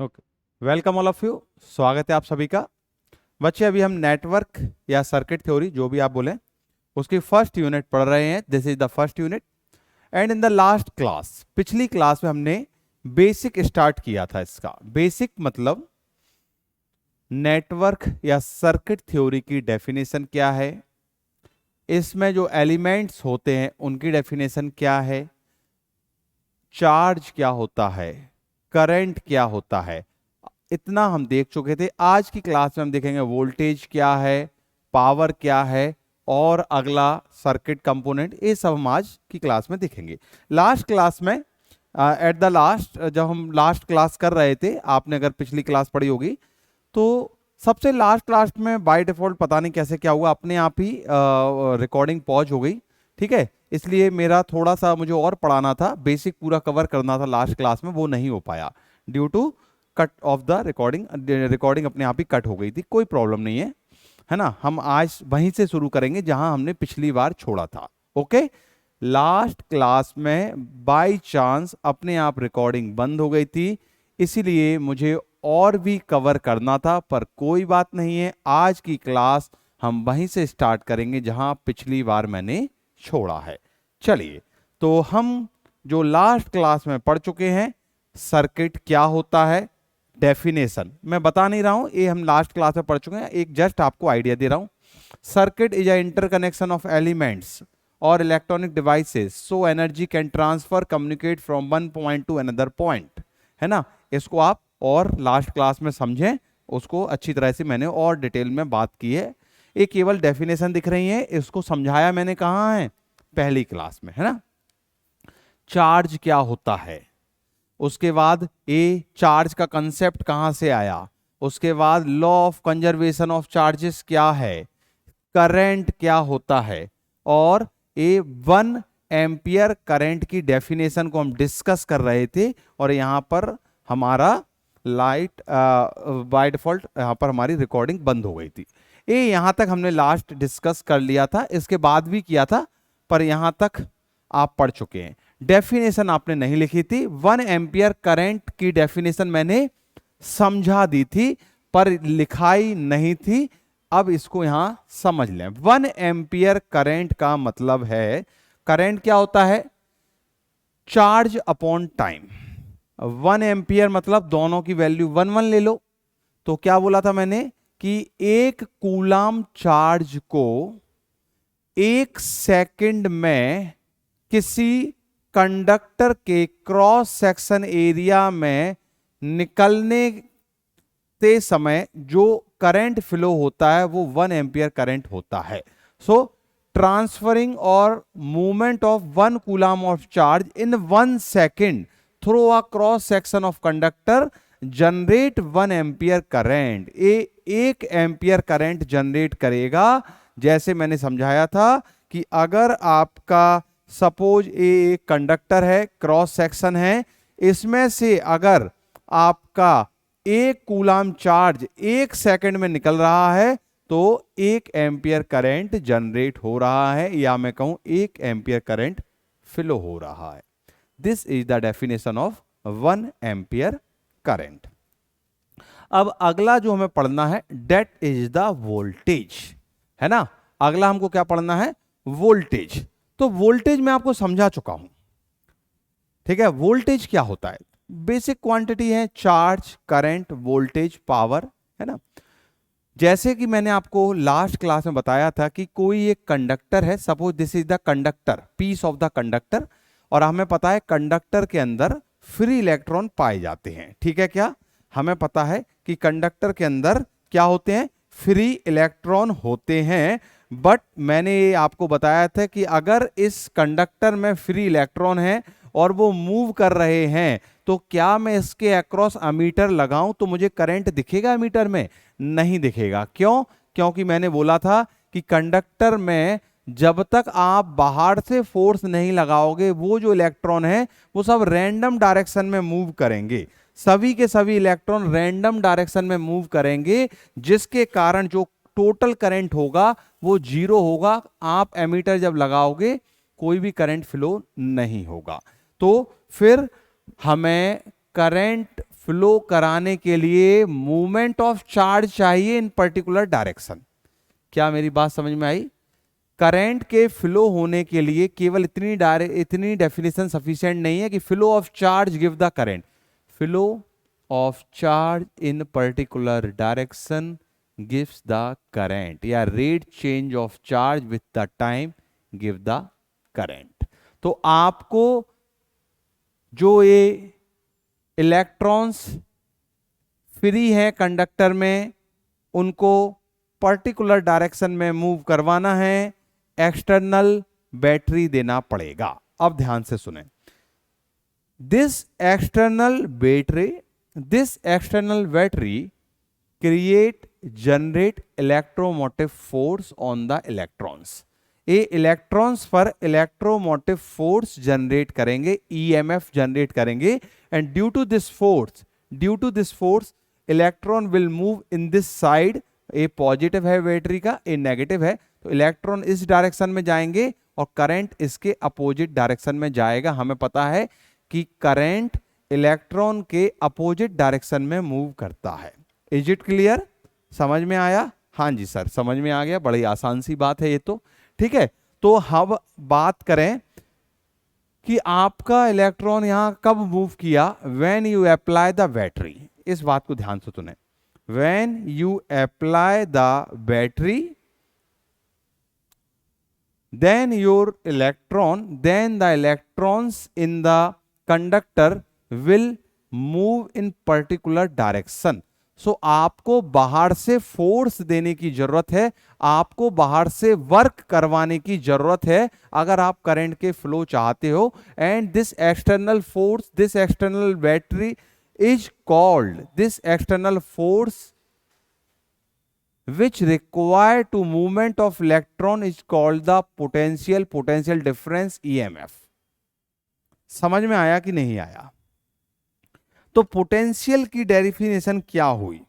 Okay, welcome all of you. स्वागत है आप सभी का। बच्चे अभी हम नेटवर्क या सर्किट थ्योरी जो भी आप बोले उसकी फर्स्ट यूनिट पढ़ रहे हैं। This is the first unit and in the last class, पिछली क्लास में हमने बेसिक स्टार्ट किया था। इसका बेसिक मतलब नेटवर्क या सर्किट थ्योरी की डेफिनेशन क्या है, इसमें जो एलिमेंट्स होते हैं उनकी डेफिनेशन क्या है, चार्ज क्या होता है, करंट क्या होता है, इतना हम देख चुके थे। आज की क्लास में हम देखेंगे वोल्टेज क्या है, पावर क्या है और अगला सर्किट कंपोनेंट। ये सब हम आज की क्लास में देखेंगे। लास्ट क्लास में एट द लास्ट, जब हम लास्ट क्लास कर रहे थे, आपने अगर पिछली क्लास पढ़ी होगी तो सबसे लास्ट क्लास में बाय डिफॉल्ट पता नहीं कैसे क्या हुआ, अपने आप ही रिकॉर्डिंग पॉज हो गई। ठीक है, इसलिए मेरा थोड़ा सा मुझे और पढ़ाना था, बेसिक पूरा कवर करना था लास्ट क्लास में, वो नहीं हो पाया due to cut off the recording. Recording अपने आप ही कट हो गई थी, कोई प्रॉब्लम नहीं है ना। हम आज वहीं से शुरू करेंगे जहां हमने पिछली बार छोड़ा था। ओके, लास्ट क्लास में बाय चांस अपने आप रिकॉर्डिंग बंद हो गई थी, इसीलिए मुझे और भी कवर करना था, पर कोई बात नहीं है। आज की क्लास हम वहीं से स्टार्ट करेंगे जहां पिछली बार मैंने छोड़ा है। चलिए, तो हम जो लास्ट क्लास में पढ़ चुके हैं, सर्किट क्या होता है, डेफिनेशन मैं बता नहीं रहा हूं, ये हम लास्ट क्लास में पढ़ चुके हैं, एक जस्ट आपको आइडिया दे रहा हूं। Circuit is a interconnection of elements और electronic devices so energy can transfer communicate from one point to another point, है ना। इसको आप और लास्ट क्लास में समझें, उसको अच्छी तरह से मैंने और डिटेल में बात की है। ये केवल डेफिनेशन दिख रही है, इसको समझाया मैंने कहाँ है, पहली क्लास में, है ना। चार्ज क्या होता है, उसके बाद ए चार्ज का कंसेप्ट कहां से आया, उसके बाद law of conservation of charges क्या है, करंट क्या होता है, और ए 1 एम्पियर करंट की डेफिनेशन को हम डिस्कस कर रहे थे। और यहां पर हमारा लाइट बाय डिफॉल्ट यहां पर हमारी रिकॉर्डिंग बंद हो गई थी। ये यहां तक हमने लास्ट डिस्कस कर लिया था, इसके बाद भी किया था, पर यहां तक आप पढ़ चुके हैं। डेफिनेशन आपने नहीं लिखी थी, 1 एम्पियर करंट की डेफिनेशन मैंने समझा दी थी पर लिखाई नहीं थी। अब इसको यहां समझ लें। 1 एम्पियर करंट का मतलब है, करंट क्या होता है, चार्ज अपॉन टाइम। 1 एम्पियर मतलब दोनों की वैल्यू 1 ले लो। तो क्या बोला था मैंने कि 1 कूलाम चार्ज को 1 सेकंड में किसी कंडक्टर के क्रॉस सेक्शन एरिया में निकलने ते समय जो करंट फ्लो होता है वो 1 एम्पियर करंट होता है। सो ट्रांसफरिंग और movement of 1 coulomb of charge in 1 second through a cross section of conductor generate 1 ampere current. ये 1 एम्पियर करंट जनरेट करेगा। जैसे मैंने समझाया था कि अगर आपका सपोज ये एक कंडक्टर है, क्रॉस सेक्शन है, इसमें से अगर आपका 1 कूलाम चार्ज 1 सेकंड में निकल रहा है तो 1 एम्पियर करंट जनरेट हो रहा है, या मैं कहूं 1 एम्पियर करंट फ्लो हो रहा है। This is the definition of 1 ampere current. अब अगला जो हमें पढ़ना है, डेट इज द वोल्टेज, है ना। अगला हमको क्या पढ़ना है, वोल्टेज। तो वोल्टेज मैं आपको समझा चुका हूं, ठीक है। वोल्टेज क्या होता है, बेसिक क्वांटिटी है, चार्ज, करंट, वोल्टेज, पावर, है ना। जैसे कि मैंने आपको लास्ट क्लास में बताया था कि कोई एक कंडक्टर है, suppose this is the conductor, piece of the conductor, और हमें पता है कंडक्टर के अंदर फ्री इलेक्ट्रॉन पाए जाते हैं, ठीक है। क्या हमें पता है कि कंडक्टर के अंदर क्या होते हैं, फ्री इलेक्ट्रॉन होते हैं। बट मैंने ये आपको बताया था कि अगर इस कंडक्टर में फ्री इलेक्ट्रॉन है और वो मूव कर रहे हैं तो क्या मैं इसके अक्रॉस अमीटर लगाऊं तो मुझे करंट दिखेगा अमीटर में, नहीं दिखेगा। क्यों, क्योंकि मैंने बोला था कि कंडक्टर में जब तक आप बाहर से फोर्स नहीं लगाओगे वो जो इलेक्ट्रॉन है वो सब रैंडम डायरेक्शन में मूव करेंगे, सभी के सभी इलेक्ट्रॉन रैंडम डायरेक्शन में मूव करेंगे, जिसके कारण जो टोटल करंट होगा वो 0 होगा। आप एमीटर जब लगाओगे कोई भी करंट फ्लो नहीं होगा। तो फिर हमें करंट फ्लो कराने के लिए मूवमेंट ऑफ चार्ज चाहिए इन पर्टिकुलर डायरेक्शन। क्या मेरी बात समझ में आई? करंट के फ्लो होने के लिए केवल इतनी डेफिनेशन सफिशिएंट नहीं है कि flow of charge give the current. Flow of charge in particular direction gives the current, या rate change of charge with the time give the current. तो आपको जो ये इलेक्ट्रॉन्स फ्री हैं कंडक्टर में, उनको पर्टिकुलर डायरेक्शन में मूव करवाना है, एक्सटर्नल बैटरी देना पड़ेगा। अब ध्यान से सुने, this external battery generate electromotive force on the electrons. ये इलेक्ट्रॉन्स पर इलेक्ट्रोमोटिव फोर्स जनरेट करेंगे, ईएमएफ जनरेट करेंगे, and due to this force electron will move in this side. ए पॉजिटिव है बैटरी का, ए नेगेटिव है, तो इलेक्ट्रॉन इस डायरेक्शन में जाएंगे और करंट इसके अपोजिट डायरेक्शन में जाएगा। हमें पता है कि करंट इलेक्ट्रॉन के अपोजिट डायरेक्शन में मूव करता है। Is it clear? समझ में आया? हाँ जी सर, समझ में आ गया। बड़ी आसान सी बात है ये तो। ठीक है, तो हम बात करें कि आपका इलेक्ट्रॉन यहां कब मूव किया, when you apply the battery. इस बात को ध्यान से सुने, when you apply the battery, then the electrons in the conductor will move in particular direction. So आपको बाहर से फोर्स देने की जरूरत है, आपको बाहर से वर्क करवाने की जरूरत है अगर आप करंट के फ्लो चाहते हो। And this external force, this external battery is called, this external force which require to movement of electron is called the potential difference EMF। समझ में आया कि नहीं आया? तो पोटेंशियल की डेफिनेशन क्या हुई?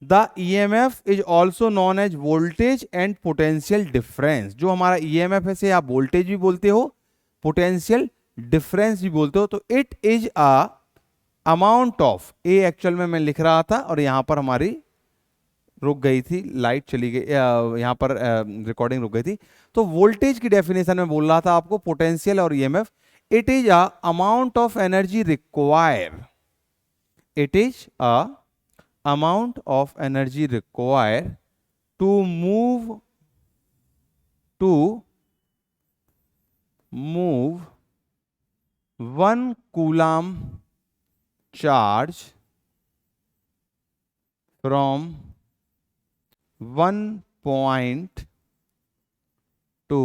The EMF is also known as voltage and potential difference। जो हमारा EMF है से आप वोल्टेज भी बोलते हो, पोटेंशियल डिफरेंस भी बोलते हो। तो it is a amount of, A actual में मैं लिख रहा था और यहां पर हमारी रुक गई थी, लाइट चली गई, यहां पर रिकॉर्डिंग रुक गई थी। तो वोल्टेज की डेफिनेशन में बोल रहा था आपको, पोटेंशियल और EMF. It is a amount of energy require, it is a amount of energy require to move 1 coulomb charge from one point to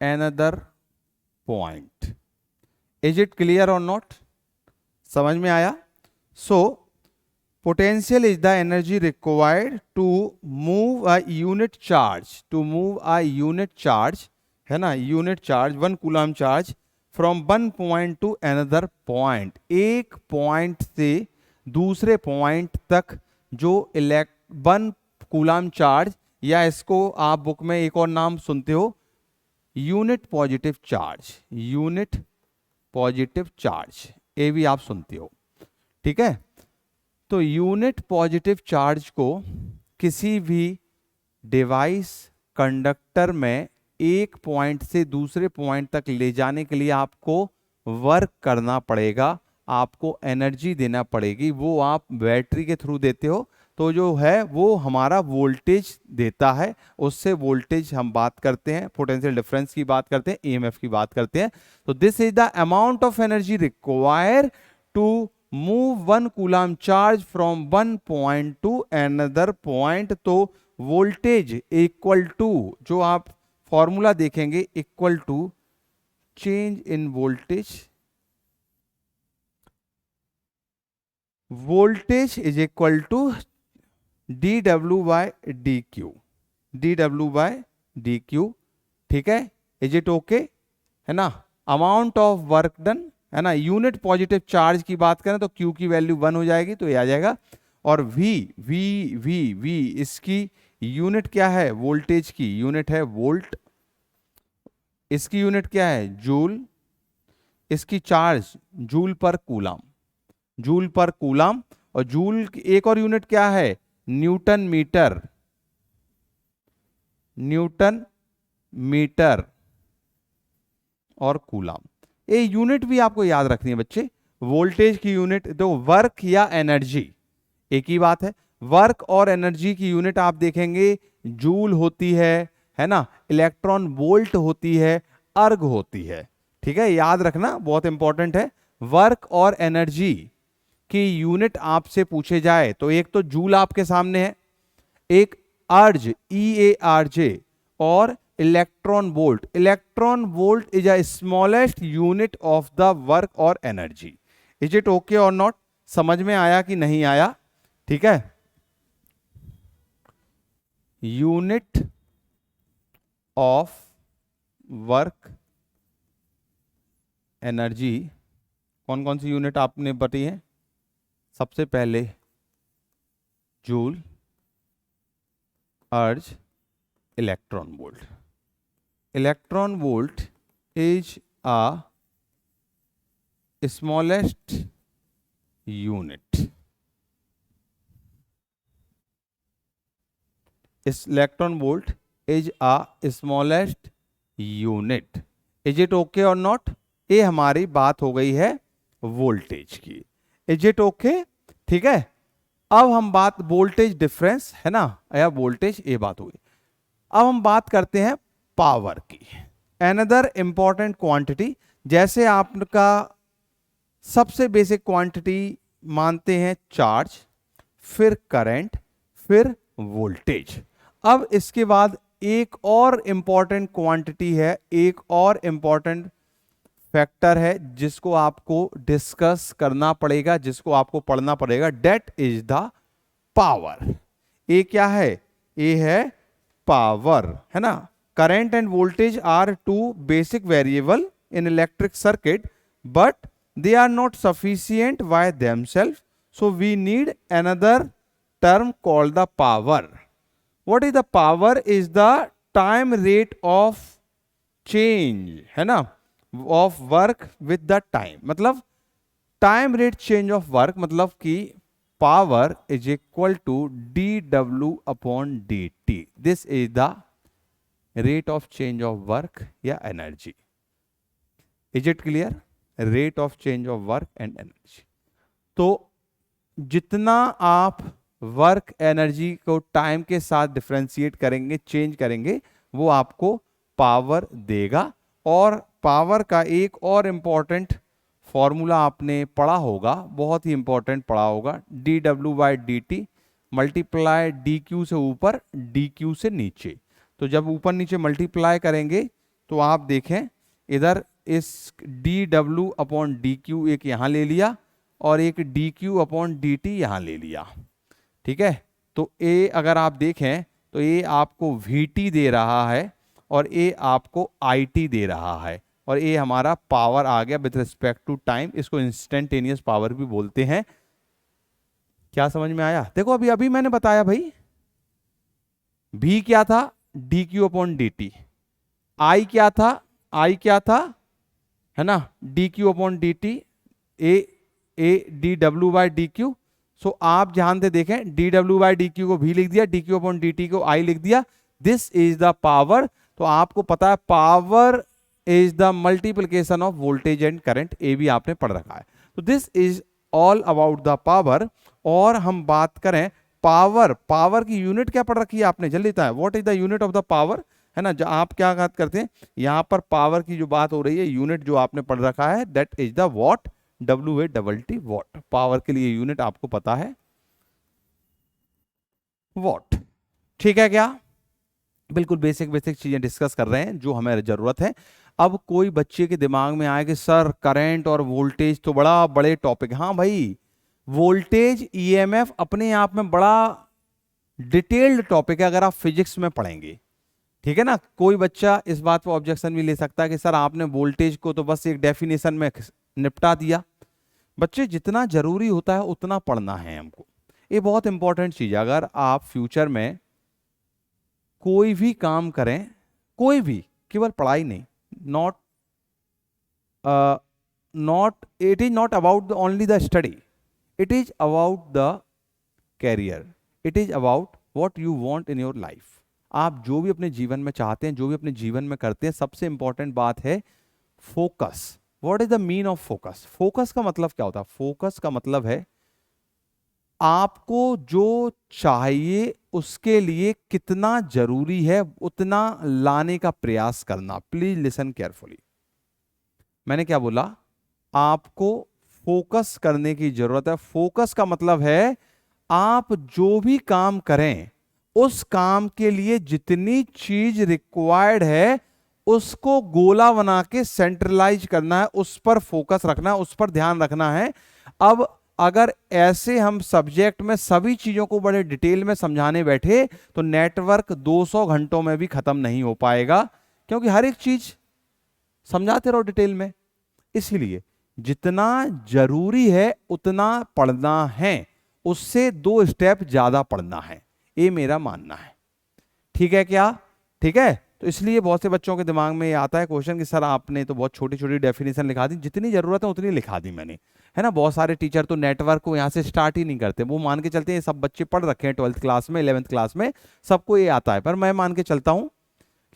another point। Is it clear or not? समझ में आया? So potential is the energy required to move a unit charge, है ना, unit charge, 1 coulomb charge from 1 point to another point. एक point से दूसरे point तक जो 1 कूलम चार्ज, या इसको आप बुक में एक और नाम सुनते हो, यूनिट पॉजिटिव चार्ज, ये भी आप सुनते हो। ठीक है, तो यूनिट पॉजिटिव चार्ज को किसी भी डिवाइस कंडक्टर में एक पॉइंट से दूसरे पॉइंट तक ले जाने के लिए आपको वर्क करना पड़ेगा, आपको एनर्जी देना पड़ेगी। वो आप बैटरी के थ्रू देते हो, तो जो है वो हमारा वोल्टेज देता है, उससे वोल्टेज हम बात करते हैं, पोटेंशियल डिफरेंस की बात करते हैं, ईएमएफ की बात करते हैं। तो this is the amount of energy require to move 1 coulomb charge from 1 point to another point. तो वोल्टेज इक्वल टू, जो आप फॉर्मूला देखेंगे, equal to change in voltage, voltage is equal to dW by dQ। ठीक है, is it okay? है ना, amount of work done, है ना। यूनिट पॉजिटिव चार्ज की बात करें तो Q की वैल्यू 1 हो जाएगी, तो ये आ जाएगा। और V इसकी यूनिट क्या है? वोल्टेज की यूनिट है वोल्ट, इसकी यूनिट क्या है? जूल, इसकी चार्ज जूल पर कूलम। जूल पर कूलम, और जूल की एक और यूनिट क्या है, न्यूटन मीटर, न्यूटन मीटर और कूलम। ये यूनिट भी आपको याद रखनी है बच्चे। वोल्टेज की यूनिट तो वर्क या एनर्जी एक ही बात है। वर्क और एनर्जी की यूनिट आप देखेंगे जूल होती है ना, इलेक्ट्रॉन वोल्ट होती है, अर्ग होती है। ठीक है, याद रखना, बहुत इंपॉर्टेंट है। वर्क और एनर्जी की यूनिट आपसे पूछे जाए तो एक तो जूल आपके सामने है, एक अर्ज EARJ, और electron volt. Electron volt is a smallest unit of the work और एनर्जी। इज इट ओके और नॉट? समझ में आया कि नहीं आया? ठीक है, यूनिट ऑफ वर्क एनर्जी, कौन कौन सी यूनिट आपने बताई है? सबसे पहले जूल, अर्ज, electron volt. Electron volt is a smallest unit. Electron volt is a smallest unit. Is it okay or not? ये हमारी बात हो गई है वोल्टेज की। Is it okay? ठीक है, अब हम बात वोल्टेज डिफरेंस है ना, या वोल्टेज, ये बात हुई। अब हम बात करते हैं पावर की। अनदर इंपॉर्टेंट क्वांटिटी, जैसे आपका सबसे बेसिक क्वांटिटी मानते हैं चार्ज, फिर करंट, फिर वोल्टेज। अब इसके बाद एक और इंपॉर्टेंट क्वांटिटी है, एक और इंपॉर्टेंट फैक्टर है जिसको आपको डिस्कस करना पड़ेगा, जिसको आपको पढ़ना पड़ेगा, डेट इज द पावर। ये क्या है? ये है पावर, है ना। Current and voltage are two basic variable in electric circuit, but they are not sufficient by themselves, so we need another term called the power. What is the power? Is the time rate of change, है ना, of work with the time। मतलब time rate change of work, मतलब कि power is equal to dW upon dt। This is the rate of change of work या energy। Is it clear? Rate of change of work and energy. तो जितना आप work energy को time के साथ differentiate करेंगे, चेंज करेंगे, वो आपको पावर देगा। और पावर का एक और इंपॉर्टेंट फॉर्मूला आपने पढ़ा होगा, बहुत ही इंपॉर्टेंट पढ़ा होगा, dW/dt मल्टीप्लाई dQ से ऊपर dQ से नीचे। तो जब ऊपर नीचे मल्टीप्लाई करेंगे तो आप देखें इधर इस dW/dQ एक यहां ले लिया और एक dQ/dt यहां ले लिया। ठीक है, तो ए अगर आप देखें तो ये आपको VT दे रहा है और ये आपको IT दे रहा है, और ये हमारा पावर आ गया विथ रिस्पेक्ट टू टाइम। इसको इंस्टेंटेनियस पावर भी बोलते हैं। क्या समझ में आया? देखो अभी अभी मैंने बताया भाई, V क्या था, dQ/dt। I क्या था, I क्या था, है ना, dQ/dt, ए dW/dQ। सो आप ध्यान से देखें, dW/dQ को भी लिख दिया, dQ/dt को I लिख दिया। This is the power. तो आपको पता है power is the multiplication of voltage and current, ये भी आपने पढ़ रखा है। तो this is all about the power. और हम बात करें पावर, पावर की यूनिट क्या पढ़ रखी है आपने, जल्दी बताएं, what is the unit of the power, है ना। जो आप क्या बात करते हैं यहां पर पावर की जो बात हो रही है, यूनिट जो आपने पढ़ रखा है, that is the what, WATT what. Power के लिए यूनिट आपको पता है वॉट। ठीक है क्या? बिल्कुल बेसिक बेसिक चीजें डिस्कस कर रहे हैं जो हमें जरूरत है। अब कोई बच्चे के दिमाग में आए कि सर करंट और वोल्टेज तो बड़ा बड़े टॉपिक। हाँ भाई, वोल्टेज EMF अपने आप में बड़ा डिटेल्ड टॉपिक है अगर आप फिजिक्स में पढ़ेंगे। ठीक है ना। कोई बच्चा इस बात पर ऑब्जेक्शन भी ले सकता है कि सर आपने वोल्टेज को तो बस एक डेफिनेशन में निपटा दिया। बच्चे जितना जरूरी होता है उतना पढ़ना है हमको, ये बहुत इंपॉर्टेंट चीज है। अगर आप फ्यूचर में कोई भी काम करें, कोई भी, केवल पढ़ाई नहीं, not it is not about only the study, it is about the career, it is about what you want in your life. आप जो भी अपने जीवन में चाहते हैं, जो भी अपने जीवन में करते हैं, सबसे इंपॉर्टेंट बात है focus. What is the mean of focus? Focus का मतलब क्या होता है? फोकस का मतलब है आपको जो चाहिए उसके लिए कितना जरूरी है उतना लाने का प्रयास करना। Please listen carefully. मैंने क्या बोला? आपको फोकस करने की जरूरत है। फोकस का मतलब है आप जो भी काम करें उस काम के लिए जितनी चीज रिक्वायर्ड है उसको गोला बना के सेंट्रलाइज करना है, उस पर फोकस रखना है, उस पर ध्यान रखना है। अब अगर ऐसे हम सब्जेक्ट में सभी चीजों को बड़े डिटेल में समझाने बैठे तो नेटवर्क 200 घंटों में भी खत्म नहीं हो पाएगा, क्योंकि हर एक चीज समझाते रहो डिटेल में। इसीलिए जितना जरूरी है उतना पढ़ना है, उससे 2 स्टेप ज्यादा पढ़ना है, ये मेरा मानना है। ठीक है क्या? ठीक है। तो इसलिए बहुत से बच्चों के दिमाग में ये आता है क्वेश्चन कि सर आपने तो बहुत छोटी छोटी डेफिनेशन लिखा दी, जितनी जरूरत है उतनी लिखा दी मैंने, है ना। बहुत सारे टीचर तो नेटवर्क को यहाँ से स्टार्ट ही नहीं करते, वो मान के चलते हैं सब बच्चे पढ़ रखे हैं 12th क्लास में, 11th क्लास में, सबको ये आता है। पर मैं मान के चलता हूँ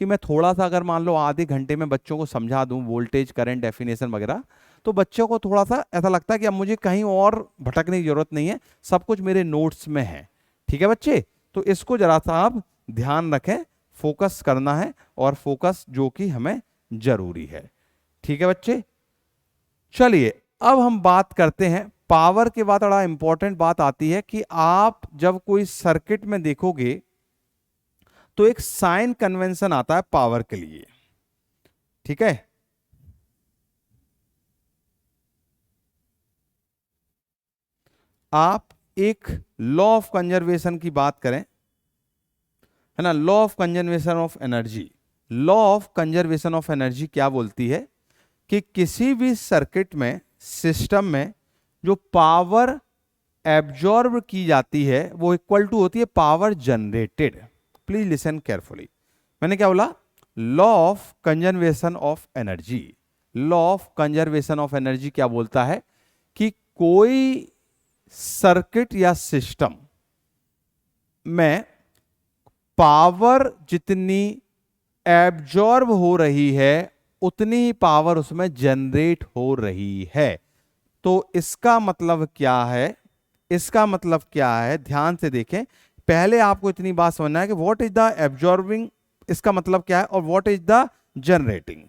कि मैं थोड़ा सा अगर मान लो आधे घंटे में बच्चों को समझा दूं वोल्टेज करंट डेफिनेशन वगैरह, तो बच्चों को थोड़ा सा ऐसा लगता है कि अब मुझे कहीं और भटकने की जरूरत नहीं है, सब कुछ मेरे नोट्स में है। ठीक है बच्चे, तो इसको जरा सा आप ध्यान रखें, फोकस करना है और फोकस जो कि हमें जरूरी है। ठीक है बच्चे, चलिए अब हम बात करते हैं पावर के बाद। बड़ा इंपॉर्टेंट बात आती है कि आप जब कोई सर्किट में देखोगे तो एक साइन कन्वेंशन आता है पावर के लिए। ठीक है, आप एक लॉ ऑफ कंजर्वेशन की बात करें, है ना, law of conservation of energy. Law of conservation of energy क्या बोलती है कि किसी भी सर्किट में, सिस्टम में जो पावर एब्जॉर्ब की जाती है वो इक्वल टू होती है power generated. Please listen carefully. मैंने क्या बोला? Law of conservation of energy. Law of conservation of energy क्या बोलता है कि कोई सर्किट या सिस्टम में पावर जितनी एब्जॉर्ब हो रही है उतनी ही पावर उसमें जनरेट हो रही है। तो इसका मतलब क्या है? इसका मतलब क्या है, ध्यान से देखें। पहले आपको इतनी बात समझना है कि व्हाट इज द एब्जॉर्बिंग, इसका मतलब क्या है, और व्हाट इज द जनरेटिंग।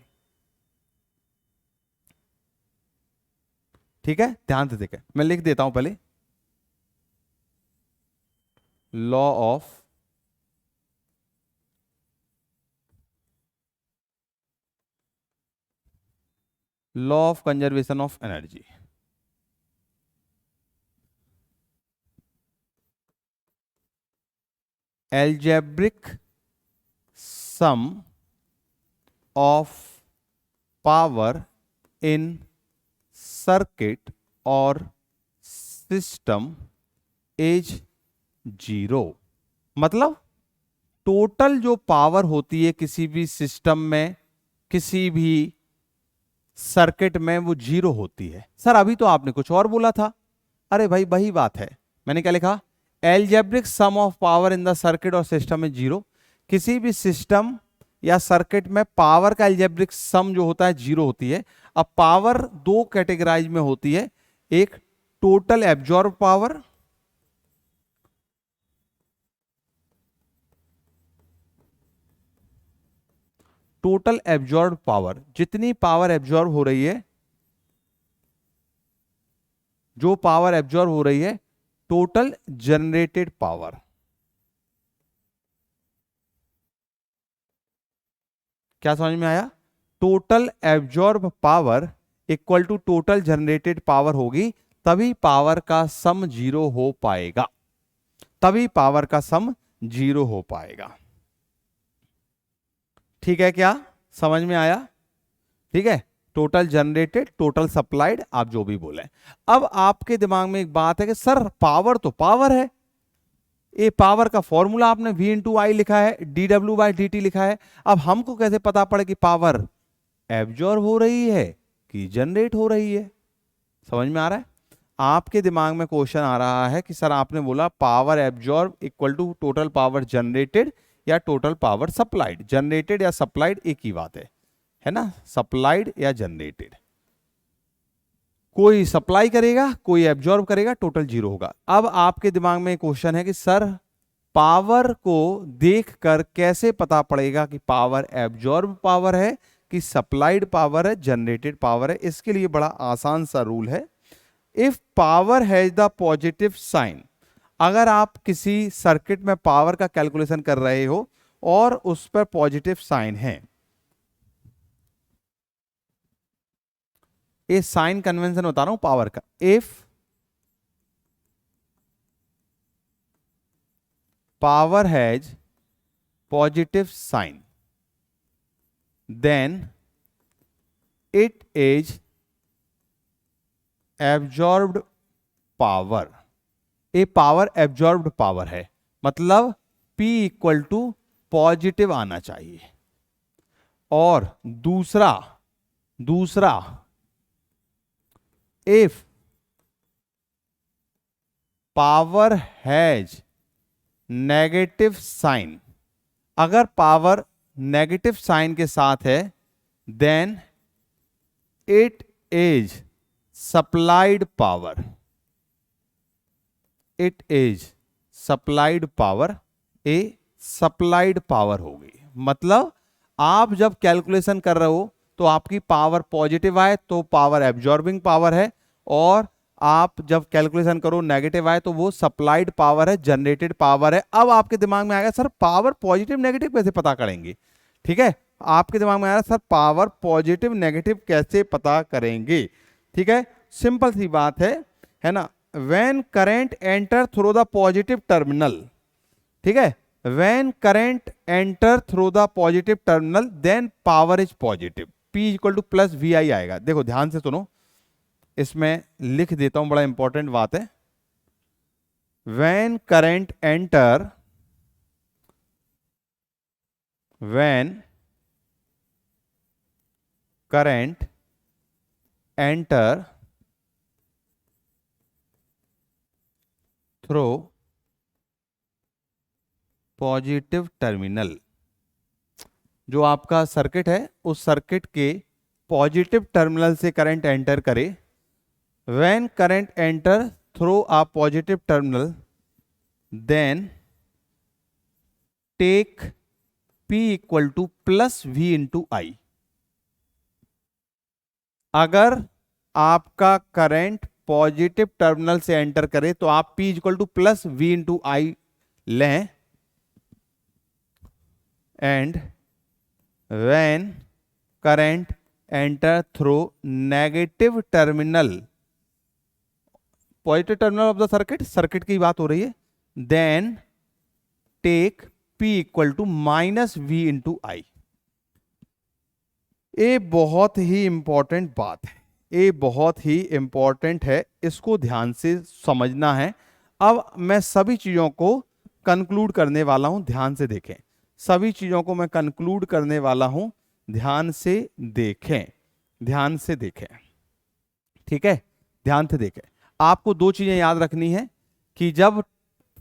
ठीक है, ध्यान से देखें, मैं लिख देता हूं पहले। Law of law of conservation of energy. Algebraic sum of power in circuit और सिस्टम इज 0। मतलब टोटल जो पावर होती है किसी भी सिस्टम में, किसी भी सर्किट में, वो 0 होती है। सर अभी तो आपने कुछ और बोला था। अरे भाई वही बात है, मैंने क्या लिखा? Algebraic sum of power in the circuit और सिस्टम इज 0। किसी भी सिस्टम या सर्किट में पावर का एल्जेब्रिक सम जो होता है 0 होती है। अब पावर 2 कैटेगराइज में होती है, एक total absorb power, total absorb power, जितनी पावर एब्जॉर्ब हो रही है, जो पावर एब्जॉर्ब हो रही है, टोटल जनरेटेड पावर। क्या समझ में आया? Total absorb power equal to total generated power होगी, तभी पावर का सम 0 हो पाएगा, तभी पावर का सम 0 हो पाएगा। ठीक है, क्या समझ में आया? ठीक है, टोटल जनरेटेड, टोटल सप्लाइड, आप जो भी बोले। अब आपके दिमाग में एक बात है कि सर पावर तो पावर है, ये पावर का फॉर्मूला आपने V इंटू आई लिखा है, dW/dt लिखा है। अब हमको कैसे पता पड़े कि पावर एब्जॉर्ब हो रही है कि जनरेट हो रही है? समझ में आ रहा है? आपके दिमाग में क्वेश्चन आ रहा है कि सर आपने बोला power absorb equal to total power generated या टोटल पावर सप्लाइड। जनरेटेड या सप्लाइड एक ही बात है ना, सप्लाइड या जनरेटेड। कोई सप्लाई करेगा कोई एब्जॉर्ब करेगा, टोटल जीरो होगा। अब आपके दिमाग में क्वेश्चन है कि सर पावर को देखकर कैसे पता पड़ेगा कि पावर एब्जॉर्ब पावर है कि सप्लाइड पावर है, जनरेटेड पावर है। इसके लिए बड़ा आसान सा रूल है, if power has the positive sign. अगर आप किसी सर्किट में पावर का कैलकुलेशन कर रहे हो और उस पर पॉजिटिव साइन है, ये साइन कन्वेंशन बता रहा हूं पावर का। If power has positive sign then it is absorbed power. ए पावर एब्जॉर्ब्ड पावर है, मतलब P इक्वल टू पॉजिटिव आना चाहिए। और दूसरा if power has negative sign, अगर पावर नेगेटिव साइन के साथ है then it is supplied power. It is supplied power, ए सप्लाइड पावर होगी। मतलब आप जब कैलकुलेशन कर रहे हो तो आपकी पावर पॉजिटिव आए तो पावर एब्जॉर्बिंग पावर है, और आप जब कैलकुलेशन करो नेगेटिव आए तो वो सप्लाइड पावर है, जनरेटेड पावर है। अब आपके दिमाग में आएगा सर पावर पॉजिटिव नेगेटिव कैसे पता करेंगे। ठीक है, आपके दिमाग में आया सर पावर पॉजिटिव नेगेटिव कैसे पता करेंगे। ठीक है, सिंपल सी बात है ना। When current enter through the positive terminal, ठीक है, when current enter through the positive terminal then power is positive. P equal to plus VI आएगा। देखो ध्यान से सुनो, इसमें लिख देता हूं, बड़ा इंपॉर्टेंट बात है। When current enter, when current enter through positive terminal, जो आपका सर्किट है उस सर्किट के पॉजिटिव टर्मिनल से करंट एंटर करे। When current enter through a positive terminal then take P equal to plus V into I. अगर आपका current positive terminal से एंटर करे तो आप P equal to plus V into I लें, and when current enter through negative terminal, positive terminal of the circuit, circuit की बात हो रही है, then take P equal to minus V into I. ये बहुत ही इंपॉर्टेंट बात है, ये बहुत ही इंपॉर्टेंट है, इसको ध्यान से समझना है। अब मैं सभी चीजों को कंक्लूड करने वाला हूं, ध्यान से देखें। सभी चीजों को मैं कंक्लूड करने वाला हूं, ध्यान से देखें, ध्यान से देखें। ठीक है, ध्यान से देखें। आपको दो चीजें याद रखनी है कि जब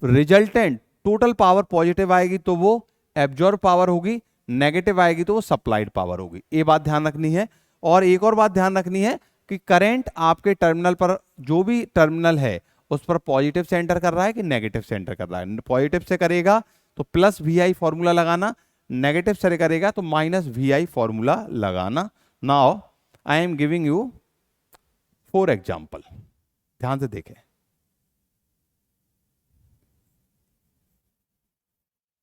रिजल्टेंट टोटल पावर पॉजिटिव आएगी तो वो एब्जॉर्ब पावर होगी, नेगेटिव आएगी तो वो सप्लाइड पावर होगी। ये बात ध्यान रखनी है। और एक और बात ध्यान रखनी है कि करंट आपके टर्मिनल पर, जो भी टर्मिनल है उस पर पॉजिटिव से एंटर कर रहा है कि नेगेटिव से एंटर कर रहा है। पॉजिटिव से करेगा तो प्लस VI फॉर्मूला लगाना, नेगेटिव से करेगा तो माइनस VI फॉर्मूला लगाना। Now I am giving you 4 example, ध्यान से देखें।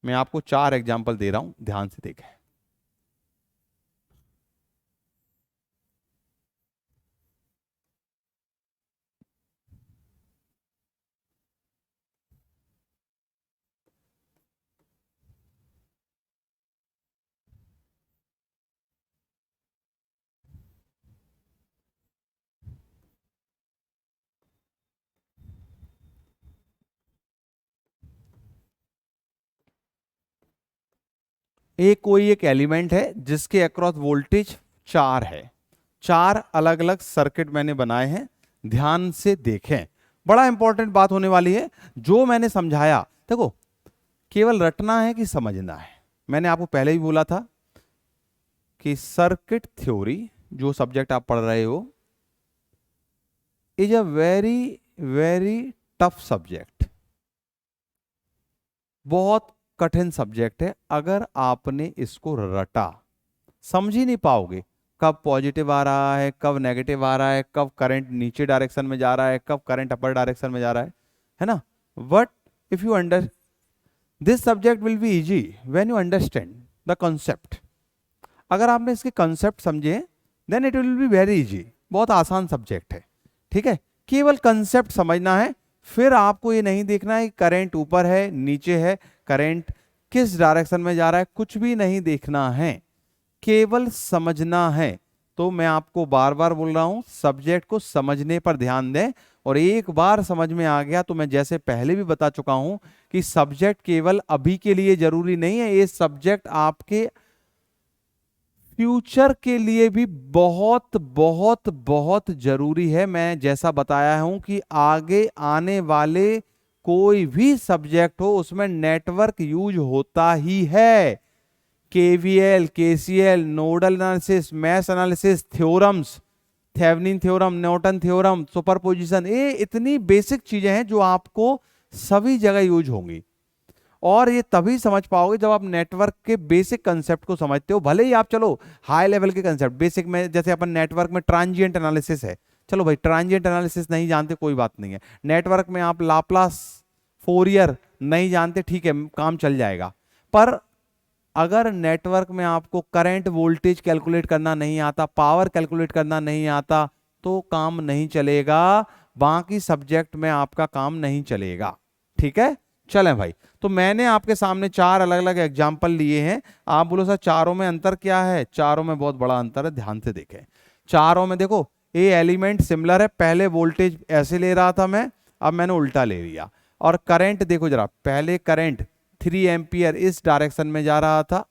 मैं आपको 4 एग्जाम्पल दे रहा हूं, ध्यान से देखें। कोई एक एलिमेंट है जिसके अक्रॉस वोल्टेज 4 है। 4 अलग अलग सर्किट मैंने बनाए हैं ध्यान से देखें, बड़ा इंपॉर्टेंट बात होने वाली है। जो मैंने समझाया, देखो केवल रटना है कि समझना है। मैंने आपको पहले ही बोला था कि सर्किट थ्योरी जो सब्जेक्ट आप पढ़ रहे हो is a very very tough subject, बहुत कठिन सब्जेक्ट है। अगर आपने इसको रटा, समझ ही नहीं पाओगे कब पॉजिटिव आ रहा है, कब नेगेटिव आ रहा है, कब करंट नीचे डायरेक्शन में जा रहा है, कब करंट अपर डायरेक्शन में जा रहा है ना। But if you under this subject will be easy when you understand the concept. अगर आपने इसके कॉन्सेप्ट समझे then it will be very easy. बहुत आसान सब्जेक्ट है, ठीक है। केवल कॉन्सेप्ट समझना है, फिर आपको ये नहीं देखना है करंट ऊपर है नीचे है, करंट किस डायरेक्शन में जा रहा है, कुछ भी नहीं देखना है, केवल समझना है। तो मैं आपको बार बार बोल रहा हूं, सब्जेक्ट को समझने पर ध्यान दें। और एक बार समझ में आ गया तो मैं जैसे पहले भी बता चुका हूं कि सब्जेक्ट केवल अभी के लिए जरूरी नहीं है, ये सब्जेक्ट आपके फ्यूचर के लिए भी बहुत बहुत बहुत जरूरी है। मैं जैसा बताया हूं कि आगे आने वाले कोई भी सब्जेक्ट हो उसमें नेटवर्क यूज होता ही है। KVL, KCL, nodal analysis, mesh analysis, theorems, Thevenin theorem, Norton theorem, superposition, ये इतनी बेसिक चीजें हैं जो आपको सभी जगह यूज होंगी। और ये तभी समझ पाओगे जब आप नेटवर्क के बेसिक कंसेप्ट को समझते हो। भले ही आप चलो हाई लेवल के कंसेप्ट बेसिक में, जैसे अपन नेटवर्क में ट्रांजिएंट एनालिसिस है, चलो भाई ट्रांजिएंट एनालिसिस नहीं जानते कोई बात नहीं है। नेटवर्क में आप लाप्लास फोरियर नहीं जानते, ठीक है काम चल जाएगा। पर अगर नेटवर्क में आपको करंट वोल्टेज कैलकुलेट करना नहीं आता, पावर कैलकुलेट करना नहीं आता, तो काम नहीं चलेगा, बाकी सब्जेक्ट में आपका काम नहीं चलेगा, ठीक है। चलें भाई, तो मैंने आपके सामने चार अलग अलग एग्जाम्पल लिए हैं। आप बोलो सर चारों में अंतर क्या है? चारों में बहुत बड़ा अंतर है, ध्यान से देखें। चारों में देखो ये एलिमेंट सिमिलर है, पहले वोल्टेज ऐसे ले रहा था मैं, अब मैंने उल्टा ले लिया। और करंट देखो जरा, पहले करंट 3 एम्पियर इस डायरेक्शन में जा रहा था,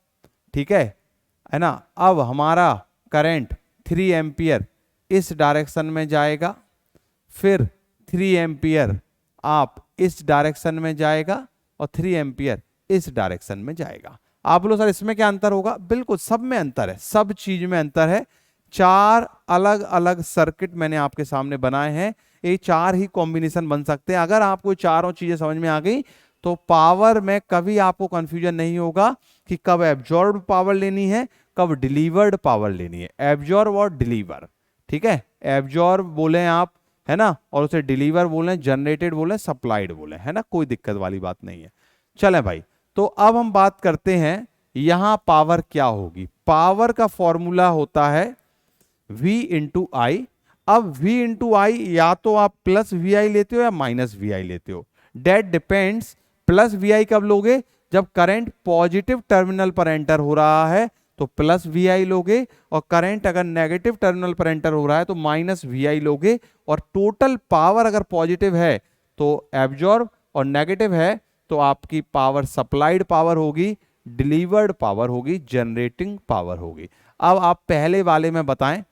ठीक है ना। अब हमारा करंट 3 एम्पियर इस डायरेक्शन में जाएगा, फिर 3 एम्पियर आप इस डायरेक्शन में जाएगा और 3 एम्पियर इस डायरेक्शन में जाएगा। आप बोलो सर इसमें क्या अंतर होगा? बिल्कुल सब में अंतर है, सब चीज में अंतर है। चार अलग अलग सर्किट मैंने आपके सामने बनाए हैं, ये चार ही कॉम्बिनेशन बन सकते हैं। अगर आपको चारों चीजें समझ में आ गई तो पावर में कभी आपको कंफ्यूजन नहीं होगा कि कब एब्जॉर्ब पावर लेनी है, कब डिलीवर्ड पावर लेनी है। एब्जॉर्ब और डिलीवर, ठीक है। एब्जॉर्ब बोले आप, है ना, और उसे डिलीवर बोले, जनरेटेड बोले, सप्लाइड बोले, है ना, कोई दिक्कत वाली बात नहीं है। चले भाई, तो अब हम बात करते हैं यहां पावर क्या होगी। पावर का फॉर्मूला होता है V इंटू आई। अब V इंटू आई या तो आप प्लस वी आई लेते हो या माइनस वी आई लेते हो, डेट डिपेंड्स। प्लस वी आई कब लोगे? जब करंट पॉजिटिव टर्मिनल पर एंटर हो रहा है तो प्लस वी आई लोगे, और करंट अगर नेगेटिव टर्मिनल पर एंटर हो रहा है तो माइनस वी आई लोगे। और टोटल पावर अगर पॉजिटिव है तो एब्जॉर्ब, और नेगेटिव है तो आपकी पावर सप्लाइड पावर होगी, डिलीवर्ड पावर होगी, जनरेटिंग पावर होगी। अब आप पहले वाले में बताएं,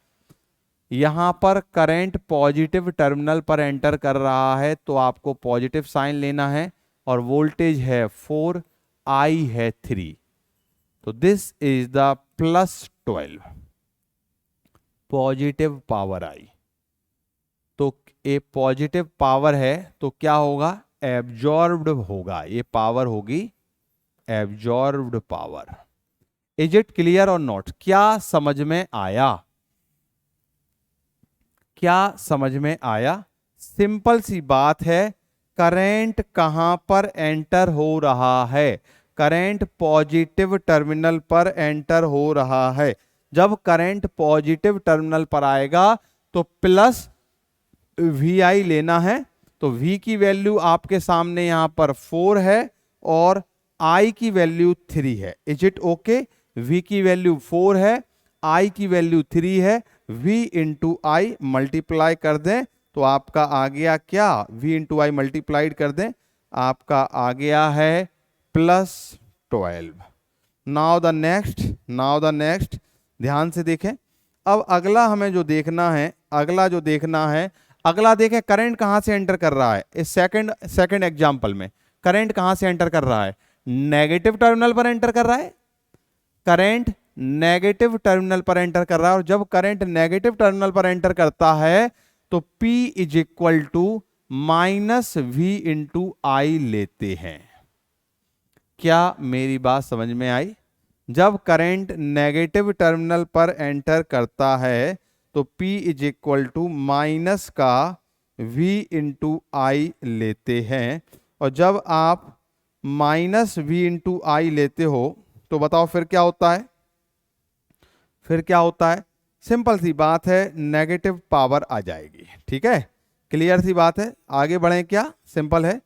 यहां पर करंट पॉजिटिव टर्मिनल पर एंटर कर रहा है तो आपको पॉजिटिव साइन लेना है, और वोल्टेज है 4, आई है 3, तो this is the +12 positive power I. तो ये पॉजिटिव पावर है तो क्या होगा? एब्जॉर्ब्ड होगा, ये पावर होगी absorbed power. Is it clear और नॉट? क्या समझ में आया? क्या समझ में आया? सिंपल सी बात है, करंट कहां पर एंटर हो रहा है? करंट पॉजिटिव टर्मिनल पर एंटर हो रहा है। जब करंट पॉजिटिव टर्मिनल पर आएगा तो प्लस वी आई लेना है। तो V की वैल्यू आपके सामने यहां पर 4 है और I की वैल्यू 3 है। Is it okay? V की वैल्यू 4 है, I की वैल्यू 3 है। V इंटू आई मल्टीप्लाई कर दें तो आपका आ गया क्या? V इंटू आई मल्टीप्लाइड कर दें, आपका आ गया है +12। नाउ द नेक्स्ट, ध्यान से देखें। अब अगला हमें जो देखना है, अगला जो देखना है, अगला देखें, करंट कहां से एंटर कर रहा है इस सेकंड एग्जांपल में। करंट कहां से एंटर कर रहा है? नेगेटिव टर्मिनल पर एंटर कर रहा है। करंट नेगेटिव टर्मिनल पर एंटर कर रहा है, और जब करंट नेगेटिव टर्मिनल पर एंटर करता है तो P is equal to minus V into I लेते हैं। क्या मेरी बात समझ में आई? जब करंट नेगेटिव टर्मिनल पर एंटर करता है तो P is equal to minus का V इंटू आई लेते हैं, और जब आप माइनस V इंटू आई लेते हो तो बताओ फिर क्या होता है? फिर क्या होता है? सिंपल सी बात है, नेगेटिव पावर आ जाएगी। ठीक है, क्लियर सी बात है। आगे बढ़ें क्या? सिंपल है।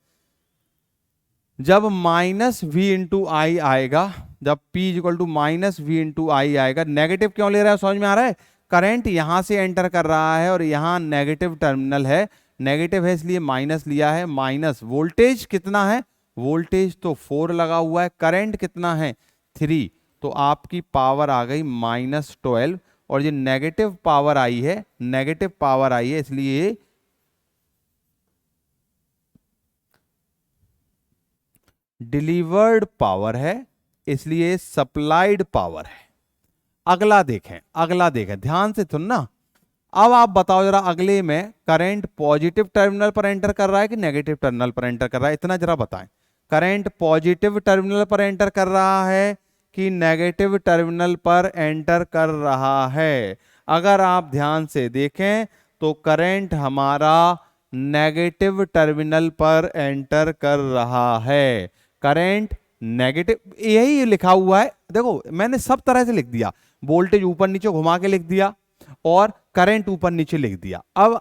जब माइनस वी इंटू आई आएगा, जब P equal to minus V into I आएगा, नेगेटिव क्यों ले रहा है समझ में आ रहा है? करंट यहां से एंटर कर रहा है और यहां नेगेटिव टर्मिनल है, नेगेटिव है इसलिए माइनस लिया है। माइनस वोल्टेज कितना है? वोल्टेज तो 4 लगा हुआ है, करंट कितना है? 3, तो आपकी पावर आ गई -12, और ये नेगेटिव पावर आई है, नेगेटिव पावर आई है इसलिए डिलीवर्ड पावर है, इसलिए सप्लाइड पावर है। अगला देखें, अगला देखें, ध्यान से सुनना। अब आप बताओ जरा, अगले में करंट पॉजिटिव टर्मिनल पर एंटर कर रहा है कि नेगेटिव टर्मिनल पर एंटर कर रहा है? इतना जरा बताएं। करंट पॉजिटिव टर्मिनल पर एंटर कर रहा है कि नेगेटिव टर्मिनल पर एंटर कर रहा है? अगर आप ध्यान से देखें तो करंट हमारा नेगेटिव टर्मिनल पर एंटर कर रहा है। करंट नेगेटिव, यही लिखा हुआ है। देखो मैंने सब तरह से लिख दिया, वोल्टेज ऊपर नीचे घुमा के लिख दिया और करंट ऊपर नीचे लिख दिया। अब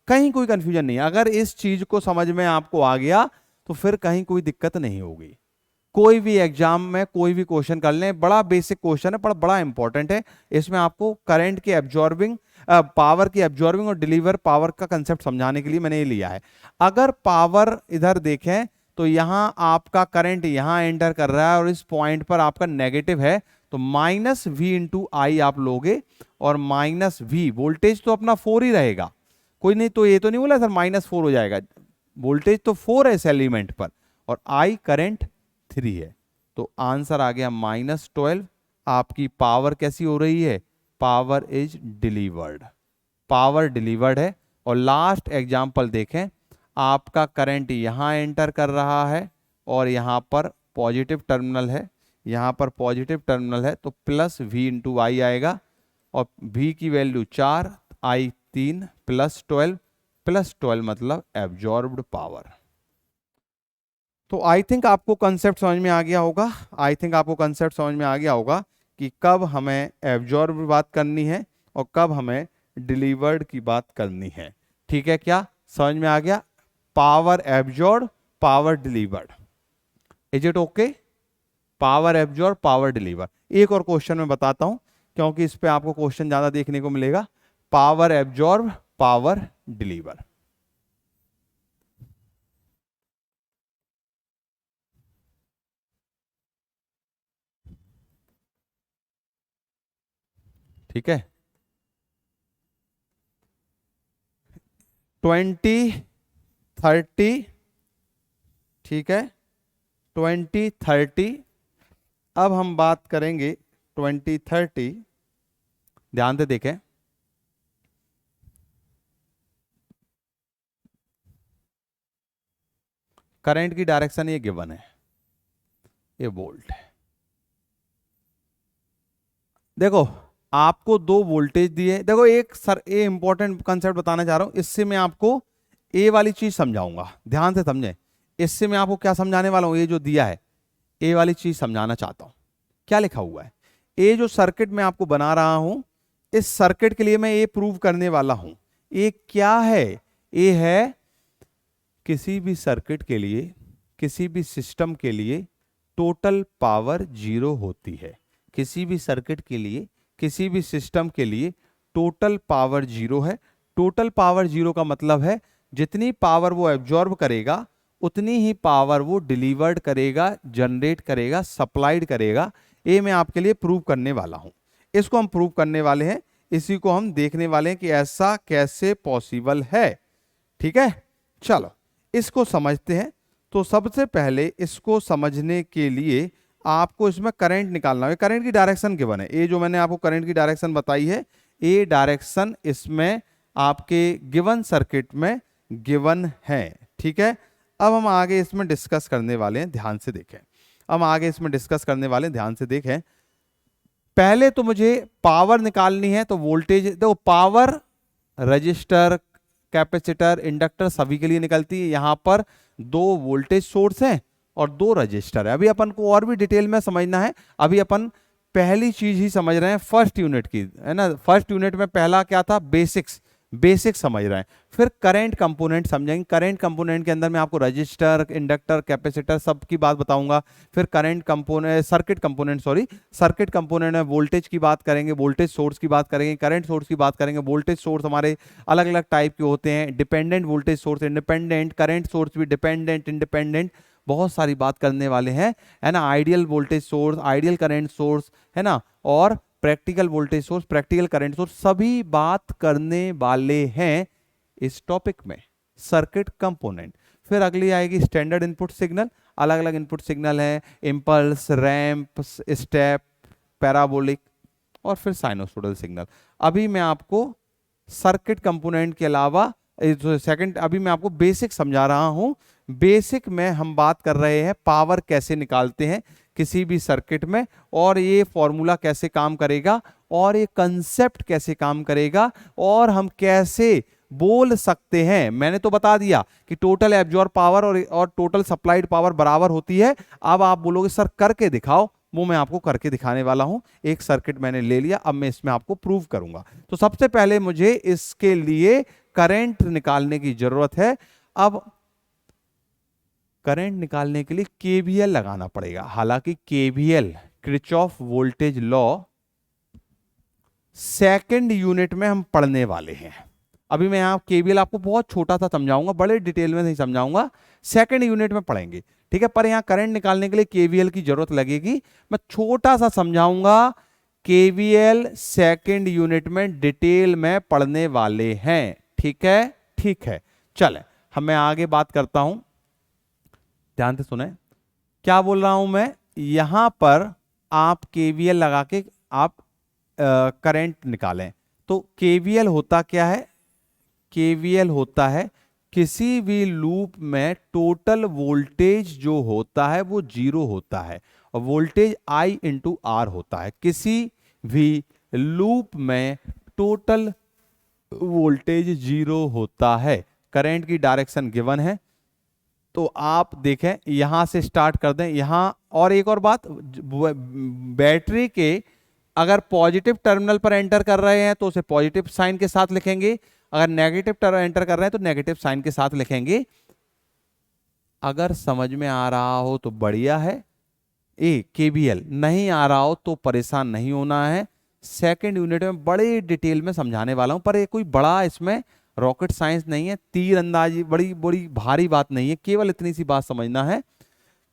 कहीं कोई कंफ्यूजन नहीं है। अगर इस चीज को समझ में आपको आ गया तो फिर कहीं कोई दिक्कत नहीं होगी। कोई भी एग्जाम में कोई भी क्वेश्चन कर लें, बड़ा बेसिक क्वेश्चन है पर बड़ा इंपॉर्टेंट है। इसमें आपको करंट के एब्जॉर्बिंग पावर की एब्जॉर्बिंग और डिलीवर पावर का कंसेप्ट समझाने के लिए मैंने ये लिया है। अगर पावर इधर देखें तो यहां आपका करंट यहां एंटर कर रहा है और इस पॉइंट पर आपका नेगेटिव है, तो माइनस वी इंटू आई आप लोगे, और माइनस वी, वोल्टेज तो अपना 4 ही रहेगा, कोई नहीं तो ये तो नहीं बोला सर -4 हो जाएगा, वोल्टेज तो 4 है इस एलिमेंट पर, और आई करंट 3 है, तो आंसर आ गया -12। आपकी पावर कैसी हो रही है? Power is delivered, power delivered है। और लास्ट एग्जांपल देखें, आपका करंट यहां एंटर कर रहा है और यहां पर पॉजिटिव टर्मिनल है, यहां पर पॉजिटिव टर्मिनल है, तो प्लस V इंटू आई आएगा, और V की वैल्यू 4, I 3, +12 मतलब एब्जॉर्ब्ड पावर। तो आई थिंक आपको कंसेप्ट समझ में आ गया होगा, आई थिंक आपको कंसेप्ट समझ में आ गया होगा कि कब हमें एब्जॉर्ब बात करनी है और कब हमें डिलीवर्ड की बात करनी है। ठीक है, क्या समझ में आ गया? Power absorb, power delivered, is it okay? Power absorb, power deliver. एक और क्वेश्चन मैं बताता हूं क्योंकि इस पे आपको क्वेश्चन ज्यादा देखने को मिलेगा। Power absorb, power deliver. ठीक है, 2030, ठीक है, 2030। अब हम बात करेंगे 2030, ध्यान से देखें। करंट की डायरेक्शन ये गिवन है, ये वोल्ट है। देखो आपको 2 वोल्टेज दिए, देखो एक सर ये इंपॉर्टेंट कंसेप्ट बताना चाह रहा हूं, इससे मैं आपको ए वाली चीज समझाऊंगा, ध्यान से समझें। इससे मैं आपको क्या समझाने वाला हूं, ये जो दिया है ए वाली चीज समझाना चाहता हूं। क्या लिखा हुआ है? ये जो सर्किट मैं आपको बना रहा हूं, इस सर्किट के लिए मैं ये प्रूव करने वाला हूं। ये क्या है? ये है किसी भी सर्किट के लिए, किसी भी सिस्टम के लिए टोटल पावर 0 होती है। किसी भी सर्किट के लिए, किसी भी सिस्टम के लिए टोटल पावर 0 है। टोटल पावर 0 का मतलब है जितनी पावर वो एब्जॉर्ब करेगा उतनी ही पावर वो डिलीवर्ड करेगा, जनरेट करेगा, सप्लाइड करेगा। ये मैं आपके लिए प्रूव करने वाला हूं। इसको हम प्रूव करने वाले हैं, इसी को हम देखने वाले हैं कि ऐसा कैसे पॉसिबल है। ठीक है, चलो इसको समझते हैं। तो सबसे पहले इसको समझने के लिए आपको इसमें करंट निकालना है। करंट की डायरेक्शन गिवन है, ये जो मैंने आपको करंट की डायरेक्शन बताई है, ये डायरेक्शन इसमें आपके गिवन सर्किट में गिवन है। ठीक है, अब हम आगे इसमें डिस्कस करने वाले हैं, ध्यान से देखें। हम आगे इसमें डिस्कस करने वाले हैं, ध्यान से देखें। पहले तो मुझे पावर निकालनी है, तो वोल्टेज देखो, पावर रजिस्टर, कैपेसिटर, इंडक्टर सभी के लिए निकलती है। यहां पर दो वोल्टेज सोर्स हैं और दो रजिस्टर है। अभी अपन को और भी डिटेल में समझना है। अभी अपन पहली चीज ही समझ रहे हैं फर्स्ट यूनिट की, है ना। फर्स्ट यूनिट में पहला क्या था, बेसिक्स, बेसिक समझ रहे हैं। फिर करंट कंपोनेंट समझेंगे। करंट कंपोनेंट के अंदर मैं आपको रजिस्टर, इंडक्टर, कैपेसिटर सब की बात बताऊंगा। फिर current component, circuit component, sorry circuit component में वोल्टेज की बात करेंगे, वोल्टेज सोर्स की बात करेंगे, करंट सोर्स की बात करेंगे। वोल्टेज सोर्स हमारे अलग अलग टाइप के होते हैं, dependent voltage source, independent, current source भी डिपेंडेंट, इंडिपेंडेंट, बहुत सारी बात करने वाले हैं, है ना। Ideal voltage source, ideal current source, है ना, और practical voltage source, practical current source, सभी बात करने वाले हैं इस टॉपिक में, सर्किट कंपोनेंट। फिर अगली आएगी स्टैंडर्ड इनपुट सिग्नल। अलग अलग इनपुट सिग्नल है, इम्पल्स, रैंप, स्टेप, पैराबोलिक, और फिर साइनोसोडल सिग्नल। अभी मैं आपको सर्किट कंपोनेंट के अलावा सेकंड, अभी मैं आपको बेसिक समझा रहा हूं। बेसिक में हम बात कर रहे हैं पावर कैसे निकालते हैं किसी भी सर्किट में, और ये फॉर्मूला कैसे काम करेगा, और ये कंसेप्ट कैसे काम करेगा, और हम कैसे बोल सकते हैं। मैंने तो बता दिया कि टोटल एब्जॉर्ब पावर और टोटल सप्लाइड पावर बराबर होती है। अब आप बोलोगे सर करके दिखाओ, वो मैं आपको करके दिखाने वाला हूं। एक सर्किट मैंने ले लिया, अब मैं इसमें आपको प्रूव करूंगा। तो सबसे पहले मुझे इसके लिए करंट निकालने की जरूरत है। अब करंट निकालने के लिए केवीएल लगाना पड़ेगा। हालांकि KVL, Kirchhoff voltage law, second unit में हम पढ़ने वाले हैं। अभी मैं यहां केवीएल आपको बहुत छोटा सा समझाऊंगा, बड़े डिटेल में नहीं समझाऊंगा, सेकंड यूनिट में पढ़ेंगे। ठीक है, पर यहां करंट निकालने के लिए केवीएल की जरूरत लगेगी। मैं छोटा सा समझाऊंगा। केवीएल सेकंड यूनिट में डिटेल में पढ़ने वाले हैं। ठीक है, ठीक है, चले हम मैं आगे बात करता हूं, ध्यान से सुने क्या बोल रहा हूं मैं। यहां पर आप केवीएल लगा के आप करंट निकालें। तो केवीएल होता क्या है, केवीएल होता है किसी भी लूप में टोटल वोल्टेज जो होता है वो जीरो होता है, और वोल्टेज I इंटू आर होता है। किसी भी लूप में टोटल वोल्टेज जीरो होता है। करंट की डायरेक्शन गिवन है, तो आप देखें यहां से स्टार्ट कर दें। यहां और एक और बात, बैटरी के अगर पॉजिटिव टर्मिनल पर एंटर कर रहे हैं तो उसे पॉजिटिव साइन के साथ लिखेंगे, अगर नेगेटिव एंटर कर रहे हैं तो नेगेटिव साइन के साथ लिखेंगे। अगर समझ में आ रहा हो तो बढ़िया है, केवीएल नहीं आ रहा हो तो परेशान नहीं होना है। सेकंड यूनिट में बड़े डिटेल में समझाने वाला हूं, पर ये कोई बड़ा इसमें रॉकेट साइंस नहीं है, तीर अंदाजी बड़ी बड़ी भारी बात नहीं है। केवल इतनी सी बात समझना है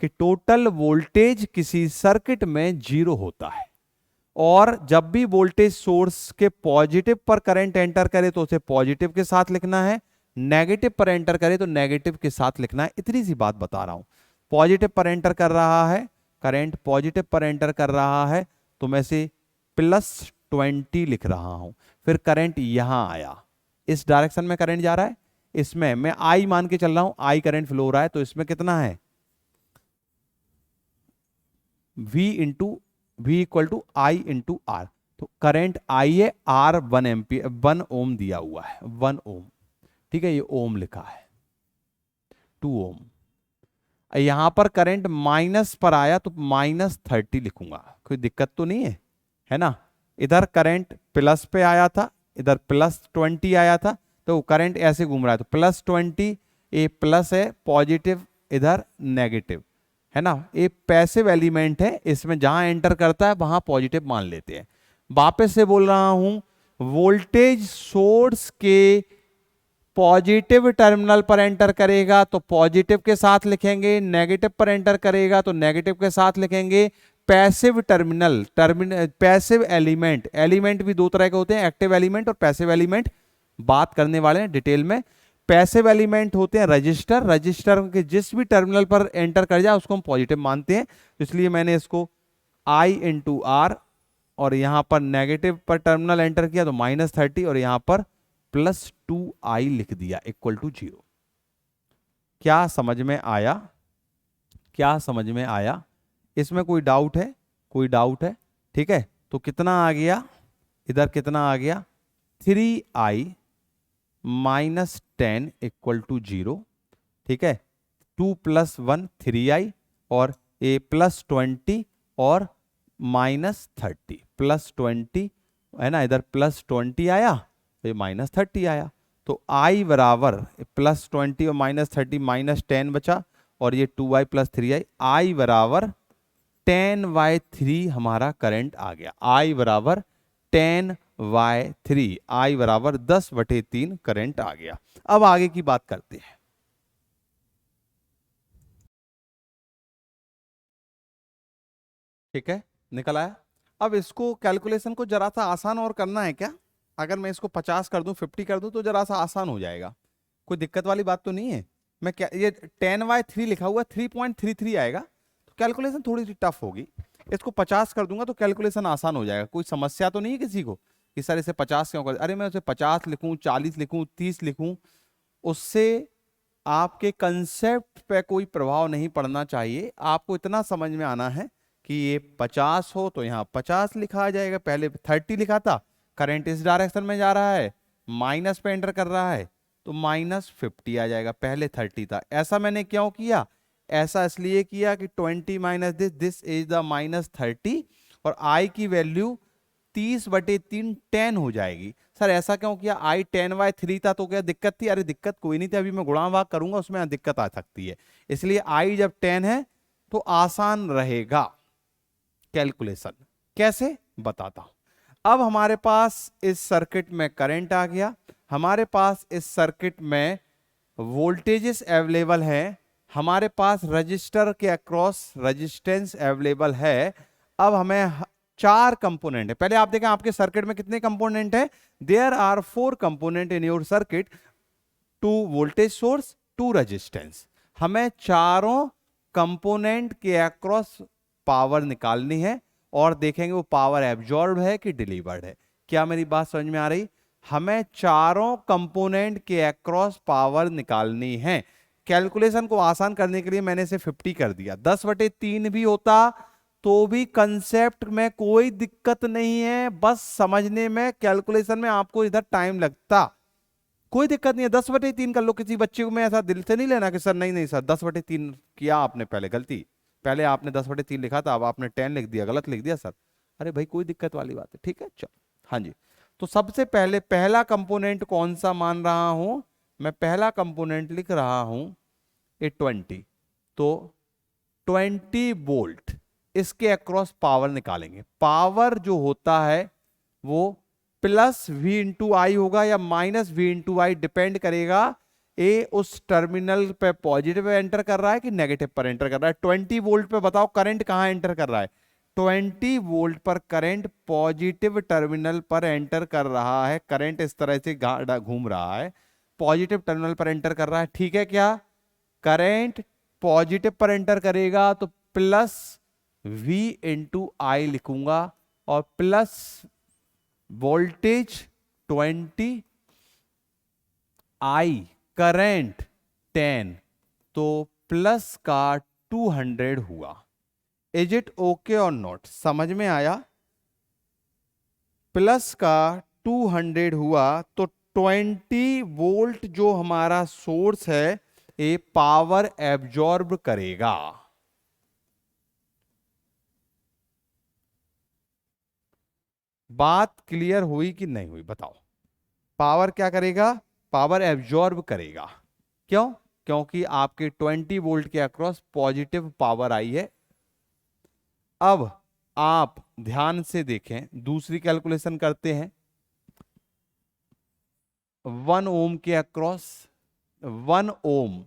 कि टोटल वोल्टेज किसी सर्किट में जीरो होता है, और जब भी वोल्टेज सोर्स के पॉजिटिव पर करंट एंटर करे तो उसे पॉजिटिव के साथ लिखना है, नेगेटिव पर एंटर करे तो नेगेटिव के साथ लिखना है। इतनी सी बात बता रहा हूं। पॉजिटिव पर एंटर कर रहा है, करंट पॉजिटिव पर एंटर कर रहा है, तो मैं से +20 लिख रहा हूं। फिर करंट यहां आया, इस डायरेक्शन में करंट जा रहा है, इसमें मैं I मान के चल रहा हूं, I करंट फ्लो हो रहा है, तो इसमें कितना है V equal to I into R. तो करंट I है, R 1 एम्पियर 1 ओम दिया हुआ है, 1 ओम। ठीक है, ये ओम लिखा है, 2 ओम। यहां पर करंट माइनस पर आया तो -30 लिखूंगा, कोई दिक्कत तो नहीं है ना। इधर करंट प्लस पे आया था, इधर +20 आया था, तो करंट ऐसे घूम रहा है, तो +20, ये प्लस है, पॉजिटिव इधर नेगेटिव, है ना। ये पैसिव एलिमेंट है, इसमें जहां एंटर करता है वहां पॉजिटिव मान लेते हैं। वापस से बोल रहा हूं, वोल्टेज सोर्स के पॉजिटिव टर्मिनल पर एंटर करेगा तो पॉजिटिव के साथ लिखेंगे, नेगेटिव पर एंटर करेगा तो नेगेटिव के साथ लिखेंगे। पैसिव टर्मिनल, पैसिव एलिमेंट भी दो तरह के होते हैं, एक्टिव एलिमेंट और पैसिव एलिमेंट, बात करने वाले हैं डिटेल में। पैसिव एलिमेंट होते हैं रजिस्टर, रजिस्टर के जिस भी टर्मिनल पर एंटर कर जाए उसको हम पॉजिटिव मानते हैं, इसलिए मैंने इसको I इंटू आर, और यहां पर नेगेटिव पर टर्मिनल एंटर किया तो -30, और यहां पर +2i लिख दिया इक्वल टू 0। क्या समझ में आया? क्या समझ में आया? इसमें कोई डाउट है? कोई डाउट है? ठीक है, तो कितना आ गया इधर, कितना आ गया 3i -10 इक्वल टू 0। ठीक है, 2 + 1 3i, और a +20 और -30, +20 है ना, इधर +20 आया तो ये -30 आया, तो i बराबर +20 और -30 -10 बचा, और ये 2i + 3i, i बराबर 10/3 हमारा करंट आ गया। i बराबर 10/3, i बराबर 10/3 करंट आ गया। अब आगे की बात करते हैं। ठीक है, निकल आया। अब इसको कैलकुलेशन को जरा सा आसान और करना है क्या? अगर मैं इसको 50 कर दूं, 50 कर दूं, तो जरा सा आसान हो जाएगा। कोई दिक्कत वाली बात तो नहीं है? मैं क्या, ये 10/3 लिखा हुआ 3.33 आएगा, तो कैलकुलेशन थोड़ी सी टफ होगी। इसको 50 कर दूंगा तो कैलकुलेशन आसान हो जाएगा। कोई समस्या तो नहीं है किसी को कि सर इसे 50 क्यों कर, अरे मैं उसे 50 लिखूं, 40 लिखूं, 30 लिखूं, उससे आपके कंसेप्ट पे कोई प्रभाव नहीं पड़ना चाहिए। आपको इतना समझ में आना है कि ये 50 हो तो यहाँ 50 लिखा जाएगा। पहले 30 लिखा था, करंट इस डायरेक्शन में जा रहा है, माइनस पे एंटर कर रहा है, तो -50 आ जाएगा। पहले 30 था। ऐसा मैंने क्यों किया? ऐसा इसलिए किया कि 20 माइनस दिस इज द -30, और i की वैल्यू 30/3 10 हो जाएगी। सर ऐसा क्यों किया? i 10/3 था तो क्या दिक्कत थी? अरे दिक्कत कोई नहीं थी, अभी मैं गुणा भाग करूंगा उसमें दिक्कत आ सकती है, इसलिए i जब 10 है तो आसान रहेगा कैलकुलेशन। कैसे बताता हूं। अब हमारे पास इस सर्किट में करंट आ गया, हमारे पास इस सर्किट में वोल्टेजेस अवेलेबल है, हमारे पास रजिस्टर के अक्रॉस रेजिस्टेंस अवेलेबल है। अब हमें 4 कंपोनेंट है। पहले आप देखें आपके सर्किट में कितने कंपोनेंट है? There are 4 component in your circuit, 2 voltage source, 2 resistance. हमें चारों कंपोनेंट के अक्रॉस पावर निकालनी है, और देखेंगे वो पावर एब्जॉर्ब है कि डिलीवर्ड है। क्या मेरी बात समझ में आ रही? हमें चारों कंपोनेंट के अक्रॉस पावर निकालनी है। कैलकुलेशन को आसान करने के लिए मैंने इसे 50 कर दिया। 10/3 भी होता तो भी कंसेप्ट में कोई दिक्कत नहीं है, बस समझने में, कैलकुलेशन में आपको इधर टाइम लगता, कोई दिक्कत नहीं है। 10/3 कर लो। किसी बच्चे को मैं ऐसा दिल से नहीं लेना कि सर नहीं नहीं सर 10/3 किया आपने, पहले गलती, पहले आपने 10/3 लिखा था, अब आपने 10 लिख दिया, गलत लिख दिया सर। अरे भाई कोई दिक्कत वाली बात है, ठीक है चलो। हाँ जी, तो सबसे पहले पहला कंपोनेंट कौन सा मान रहा हूं मैं? पहला कंपोनेंट लिख रहा हूं ये 20, तो 20 वोल्ट, इसके अक्रॉस पावर निकालेंगे। पावर जो होता है वो +V/I होगा या -V/I, डिपेंड करेगा ए उस टर्मिनल पे पॉजिटिव एंटर कर रहा है कि नेगेटिव पर एंटर कर रहा है। 20 वोल्ट पे बताओ करंट कहां एंटर कर रहा है? 20 वोल्ट पर करंट पॉजिटिव टर्मिनल पर एंटर कर रहा है। करंट इस तरह से घूम रहा है, पॉजिटिव टर्मिनल पर एंटर कर रहा है, ठीक है क्या? करंट पॉजिटिव पर एंटर करेगा तो +V/I लिखूंगा, और प्लस वोल्टेज 20, I करंट 10, तो प्लस का 200 हुआ। इज इट ओके और नॉट? समझ में आया? प्लस का 200 हुआ तो 20 वोल्ट जो हमारा सोर्स है ये पावर एब्जॉर्ब करेगा। बात क्लियर हुई कि नहीं हुई बताओ? पावर क्या करेगा? पावर एब्जॉर्ब करेगा। क्यों? क्योंकि आपके 20 वोल्ट के अक्रॉस पॉजिटिव पावर आई है। अब आप ध्यान से देखें, दूसरी कैलकुलेशन करते हैं। 1 ओम के अक्रॉस, 1 ओम,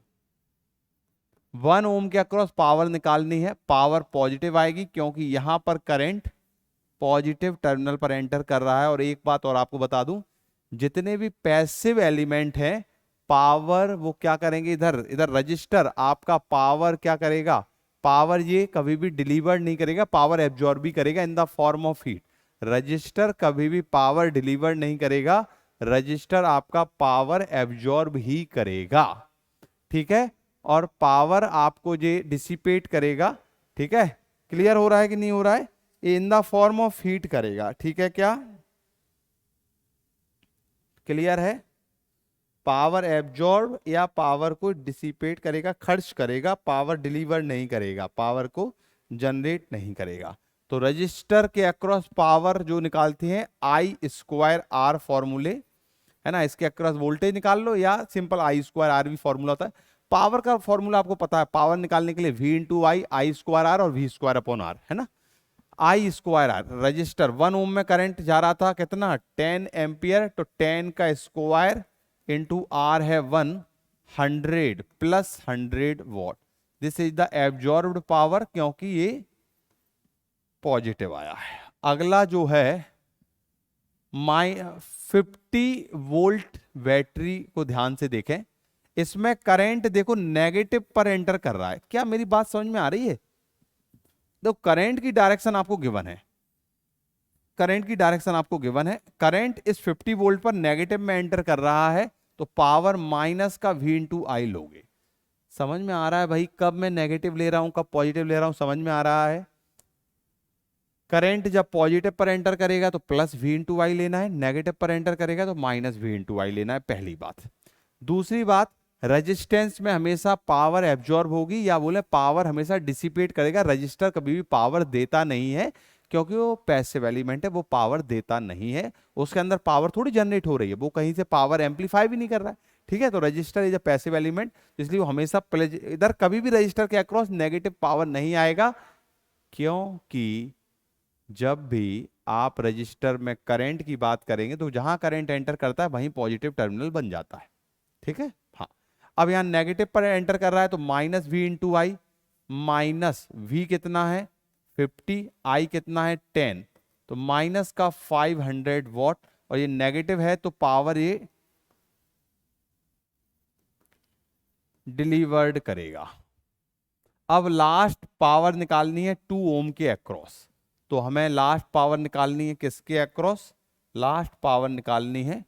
1 ओम के अक्रॉस पावर निकालनी है। पावर पॉजिटिव आएगी क्योंकि यहां पर करंट पॉजिटिव टर्मिनल पर एंटर कर रहा है। और एक बात और आपको बता दूं, जितने भी पैसिव एलिमेंट हैं पावर वो क्या करेंगे, इधर इधर रजिस्टर आपका पावर क्या करेगा, पावर ये कभी भी डिलीवर नहीं करेगा, पावर एब्जॉर्ब भी करेगा in the form of heat. Register कभी भी पावर डिलीवर नहीं करेगा, रजिस्टर आपका पावर एब्जॉर्ब ही करेगा, ठीक है। और पावर आपको ये डिसिपेट करेगा, ठीक है। क्लियर हो रहा है कि नहीं हो रहा है, in the form of heat करेगा, ठीक है क्या, क्लियर है। पावर एब्जॉर्ब या पावर को डिसिपेट करेगा, खर्च करेगा, पावर डिलीवर नहीं करेगा, पावर को जनरेट नहीं करेगा। तो रजिस्टर के अक्रॉस पावर जो निकालते हैं आई स्क्वायर आर फॉर्मूले, है ना, इसके अक्रॉस वोल्टेज निकाल लो या सिंपल आई स्क्वायर आर भी फॉर्मूला होता है। पावर का फॉर्मूला आपको पता है, पावर निकालने के लिए V into I square R और V स्क्वायर अपॉन आर, है ना। I square R, resistor 1 ohm में करंट जा रहा था कितना 10 एम्पियर, तो 10 का स्क्वायर इंटू आर है 100 plus 100 what. This is the absorbed power, क्योंकि ये पॉजिटिव आया है। अगला जो है 50 वोल्ट बैटरी को ध्यान से देखें, इसमें करंट देखो नेगेटिव पर एंटर कर रहा है। क्या मेरी बात समझ में आ रही है? देखो करंट की डायरेक्शन आपको गिवन है, करंट की डायरेक्शन आपको गिवन है, करंट इस 50 वोल्ट पर नेगेटिव में एंटर कर रहा है, तो पावर माइनस का V इंटू आई लोगे। समझ में आ रहा है भाई, कब मैं नेगेटिव ले रहा हूं कब पॉजिटिव ले रहा हूं, समझ में आ रहा है। करंट जब पॉजिटिव पर एंटर करेगा तो प्लस V इंटू आई लेना है, नेगेटिव पर एंटर करेगा तो माइनस V इंटू आई लेना है, पहली बात। दूसरी बात, रेजिस्टेंस में हमेशा पावर एब्जॉर्ब होगी, या बोले पावर हमेशा डिसिपेट करेगा। रजिस्टर कभी भी पावर देता नहीं है, क्योंकि वो पैसिव एलिमेंट है, वो पावर देता नहीं है, उसके अंदर पावर थोड़ी जनरेट हो रही है, वो कहीं से पावर एम्पलीफाई भी नहीं कर रहा है, ठीक है। तो register is a passive element, इसलिए वो हमेशा इधर कभी भी रजिस्टर के अक्रॉस नेगेटिव पावर नहीं आएगा, क्योंकि जब भी आप रजिस्टर में करंट की बात करेंगे तो जहां करंट एंटर करता है वहीं पॉजिटिव टर्मिनल बन जाता है, ठीक है। हाँ, अब यहां नेगेटिव पर एंटर कर रहा है तो माइनस V इंटू आई, माइनस V कितना है 50, आई कितना है 10, तो माइनस का 500 वॉट, और ये नेगेटिव है तो पावर ये डिलीवर्ड करेगा। अब लास्ट पावर निकालनी है 2 ओम के अक्रॉस, तो हमें लास्ट पावर निकालनी है किसके अक्रॉस, लास्ट पावर निकालनी है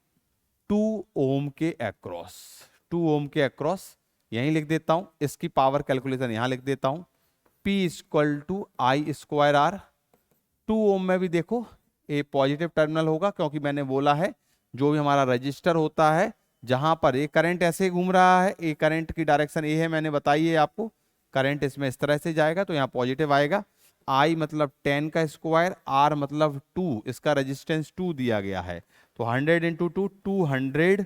2 ओम के अक्रॉस, 2 ओम के अक्रॉस। यहीं लिख देता हूं, इसकी पावर कैलकुलेशन यहां लिख देता हूं, P equal to I square R. 2 ohm में भी देखो ये पॉजिटिव टर्मिनल होगा, क्योंकि मैंने बोला है जो भी हमारा रजिस्टर होता है जहां पर ये करंट ऐसे घूम रहा है, ये करंट की डायरेक्शन ये है, मैंने बताई है आपको, करंट इसमें इस तरह से जाएगा तो यहाँ पॉजिटिव आएगा। I मतलब 10 का स्क्वायर, R मतलब 2, इसका रेजिस्टेंस 2 दिया गया है, तो 100 इंटू 2 200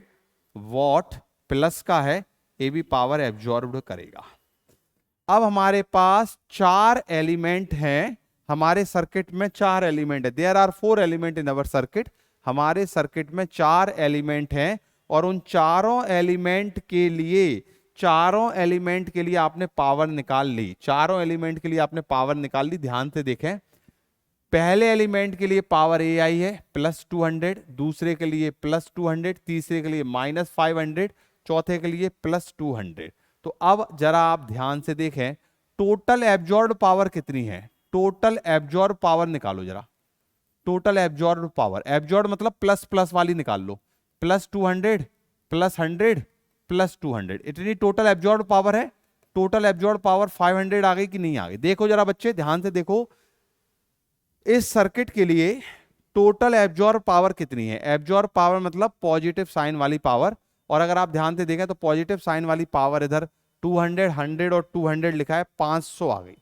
वॉट प्लस का है, ये भी पावर एब्जॉर्ब्ड करेगा। अब हमारे पास 4 एलिमेंट हैं, हमारे सर्किट में 4 एलिमेंट है, there are 4 element in our circuit, हमारे सर्किट में 4 एलिमेंट हैं, और उन चारों एलिमेंट के लिए, चारों एलिमेंट के लिए आपने पावर निकाल ली, चारों एलिमेंट के लिए आपने पावर निकाल ली। ध्यान से देखें, पहले एलिमेंट के लिए पावर ए आई है प्लस 200, दूसरे के लिए प्लस 200, तीसरे के लिए माइनस 500, चौथे के लिए प्लस 200। तो अब जरा आप ध्यान से देखें, टोटल एब्जॉर्ब पावर कितनी है, टोटल एब्जॉर्ब पावर निकालो जरा, टोटल एब्जॉर्ब पावर, एब्जॉर्ब मतलब प्लस प्लस वाली निकाल लो, प्लस 200 प्लस 100 प्लस 200, इतनी टोटल एब्जॉर्ब पावर है। टोटल एब्जॉर्ब पावर 500 आ गई कि नहीं आ गई, देखो जरा बच्चे ध्यान से देखो, इस सर्किट के लिए टोटल एब्जॉर्ब पावर कितनी है, एब्जॉर्ब पावर मतलब पॉजिटिव साइन वाली पावर, और अगर आप ध्यान से देखें तो पॉजिटिव साइन वाली पावर इधर 200 100 और 200 लिखा है, 500 आ गई।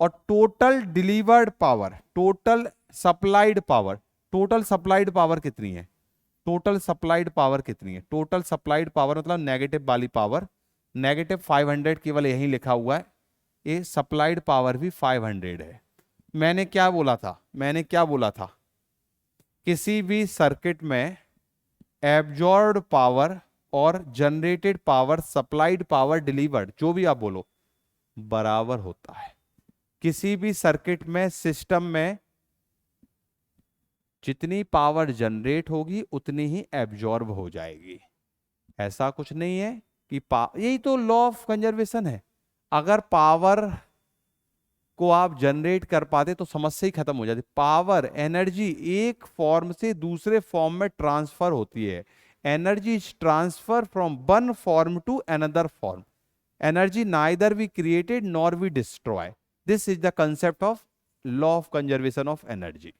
और total delivered power, total supplied power, total supplied power कितनी है, टोटल सप्लाइड पावर कितनी है, टोटल सप्लाइड पावर मतलब नेगेटिव वाली पावर, नेगेटिव 500 केवल यही लिखा हुआ है, ये सप्लाइड पावर भी 500 है। मैंने क्या बोला था, मैंने क्या बोला था, किसी भी सर्किट में एब्जॉर्ब्ड पावर और generated power, supplied power, delivered, जो भी आप बोलो, बराबर होता है। किसी भी सर्किट में, सिस्टम में जितनी पावर जनरेट होगी उतनी ही एब्जॉर्ब हो जाएगी, ऐसा कुछ नहीं है कि यही तो लॉ ऑफ कंजर्वेशन है। अगर पावर को आप जनरेट कर पाते तो समस्या ही खत्म हो जाती। पावर एनर्जी एक फॉर्म से दूसरे फॉर्म में ट्रांसफर होती है। Energy is transfer from one form to another form. Energy neither we created nor we destroy. This is the concept of law of conservation of energy.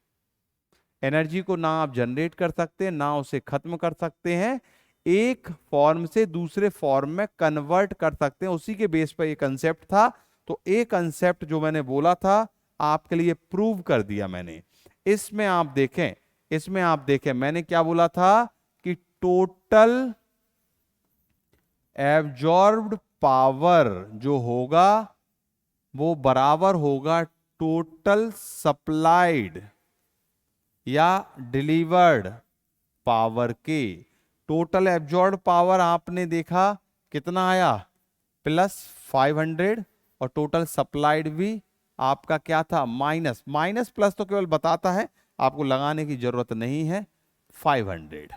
Energy को ना आप generate कर सकते हैं ना उसे खत्म कर सकते हैं, एक फॉर्म से दूसरे फॉर्म में कन्वर्ट कर सकते हैं। उसी के बेस पर ये कंसेप्ट था। तो एक कंसेप्ट जो मैंने बोला था आपके लिए प्रूव कर दिया मैंने। इसमें आप देखें मैंने क्या बोला था कि टोटल एब्जॉर्ब्ड पावर जो होगा वो बराबर होगा टोटल सप्लाइड या डिलीवर्ड पावर के। टोटल एब्जॉर्ब्ड पावर आपने देखा कितना आया, +500, और टोटल सप्लाइड भी आपका क्या था, माइनस। माइनस प्लस तो केवल बताता है, आपको लगाने की जरूरत नहीं है, 500।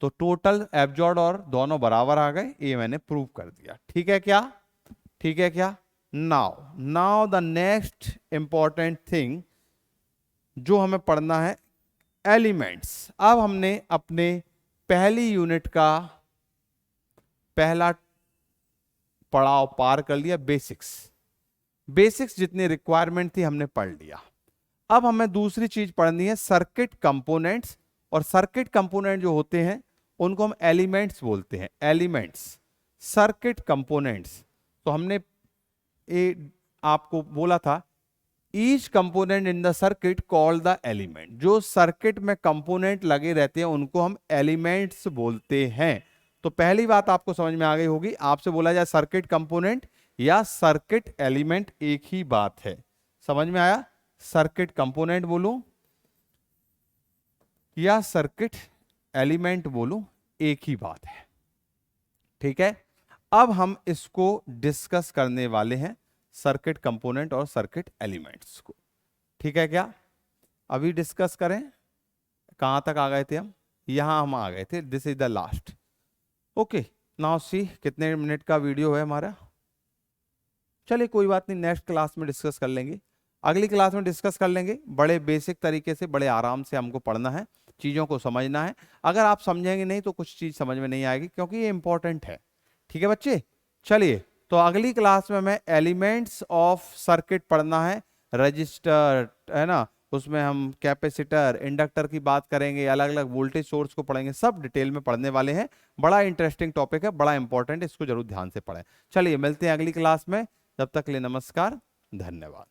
तो टोटल एब्जॉर्ब और दोनों बराबर आ गए, ये मैंने प्रूव कर दिया। ठीक है क्या? ठीक है क्या? Now the next important thing जो हमें पढ़ना है, एलिमेंट्स। अब हमने अपने पहली यूनिट का पहला पड़ाव पार कर लिया, बेसिक्स जितनी रिक्वायरमेंट थी हमने पढ़ लिया। अब हमें दूसरी चीज पढ़नी है, सर्किट कंपोनेंट्स। और सर्किट कंपोनेंट जो होते हैं उनको हम एलिमेंट्स बोलते हैं, एलिमेंट्स, सर्किट कंपोनेंट्स। तो हमने आपको बोला था each component in the circuit called the element. जो सर्किट में कंपोनेंट लगे रहते हैं उनको हम एलिमेंट्स बोलते हैं। तो पहली बात आपको समझ में आ गई होगी, आपसे बोला जाए सर्किट कंपोनेंट या सर्किट एलिमेंट एक ही बात है। समझ में आया? सर्किट कंपोनेंट बोलूं या सर्किट एलिमेंट बोलूं एक ही बात है। ठीक है, अब हम इसको डिस्कस करने वाले हैं, सर्किट कंपोनेंट और सर्किट एलिमेंट्स को। ठीक है क्या? अभी डिस्कस करें। कहां तक आ गए थे हम? यहां हम आ गए थे, this is the last. Okay, now see कितने मिनट का वीडियो है हमारा। चलिए कोई बात नहीं, नेक्स्ट क्लास में डिस्कस कर लेंगे, अगली क्लास में डिस्कस कर लेंगे। बड़े बेसिक तरीके से, बड़े आराम से हमको पढ़ना है, चीज़ों को समझना है। अगर आप समझेंगे नहीं तो कुछ चीज़ समझ में नहीं आएगी, क्योंकि ये इंपॉर्टेंट है। ठीक है बच्चे? चलिए, तो अगली क्लास में हमें एलिमेंट्स ऑफ सर्किट पढ़ना है, रजिस्टर है ना, उसमें हम कैपेसिटर, इंडक्टर की बात करेंगे, अलग अलग वोल्टेज सोर्स को पढ़ेंगे, सब डिटेल में पढ़ने वाले हैं। बड़ा इंटरेस्टिंग टॉपिक है, बड़ा इंपॉर्टेंट है, इसको जरूर ध्यान से पढ़ें। चलिए मिलते हैं अगली क्लास में, तब तक के लिए नमस्कार, धन्यवाद।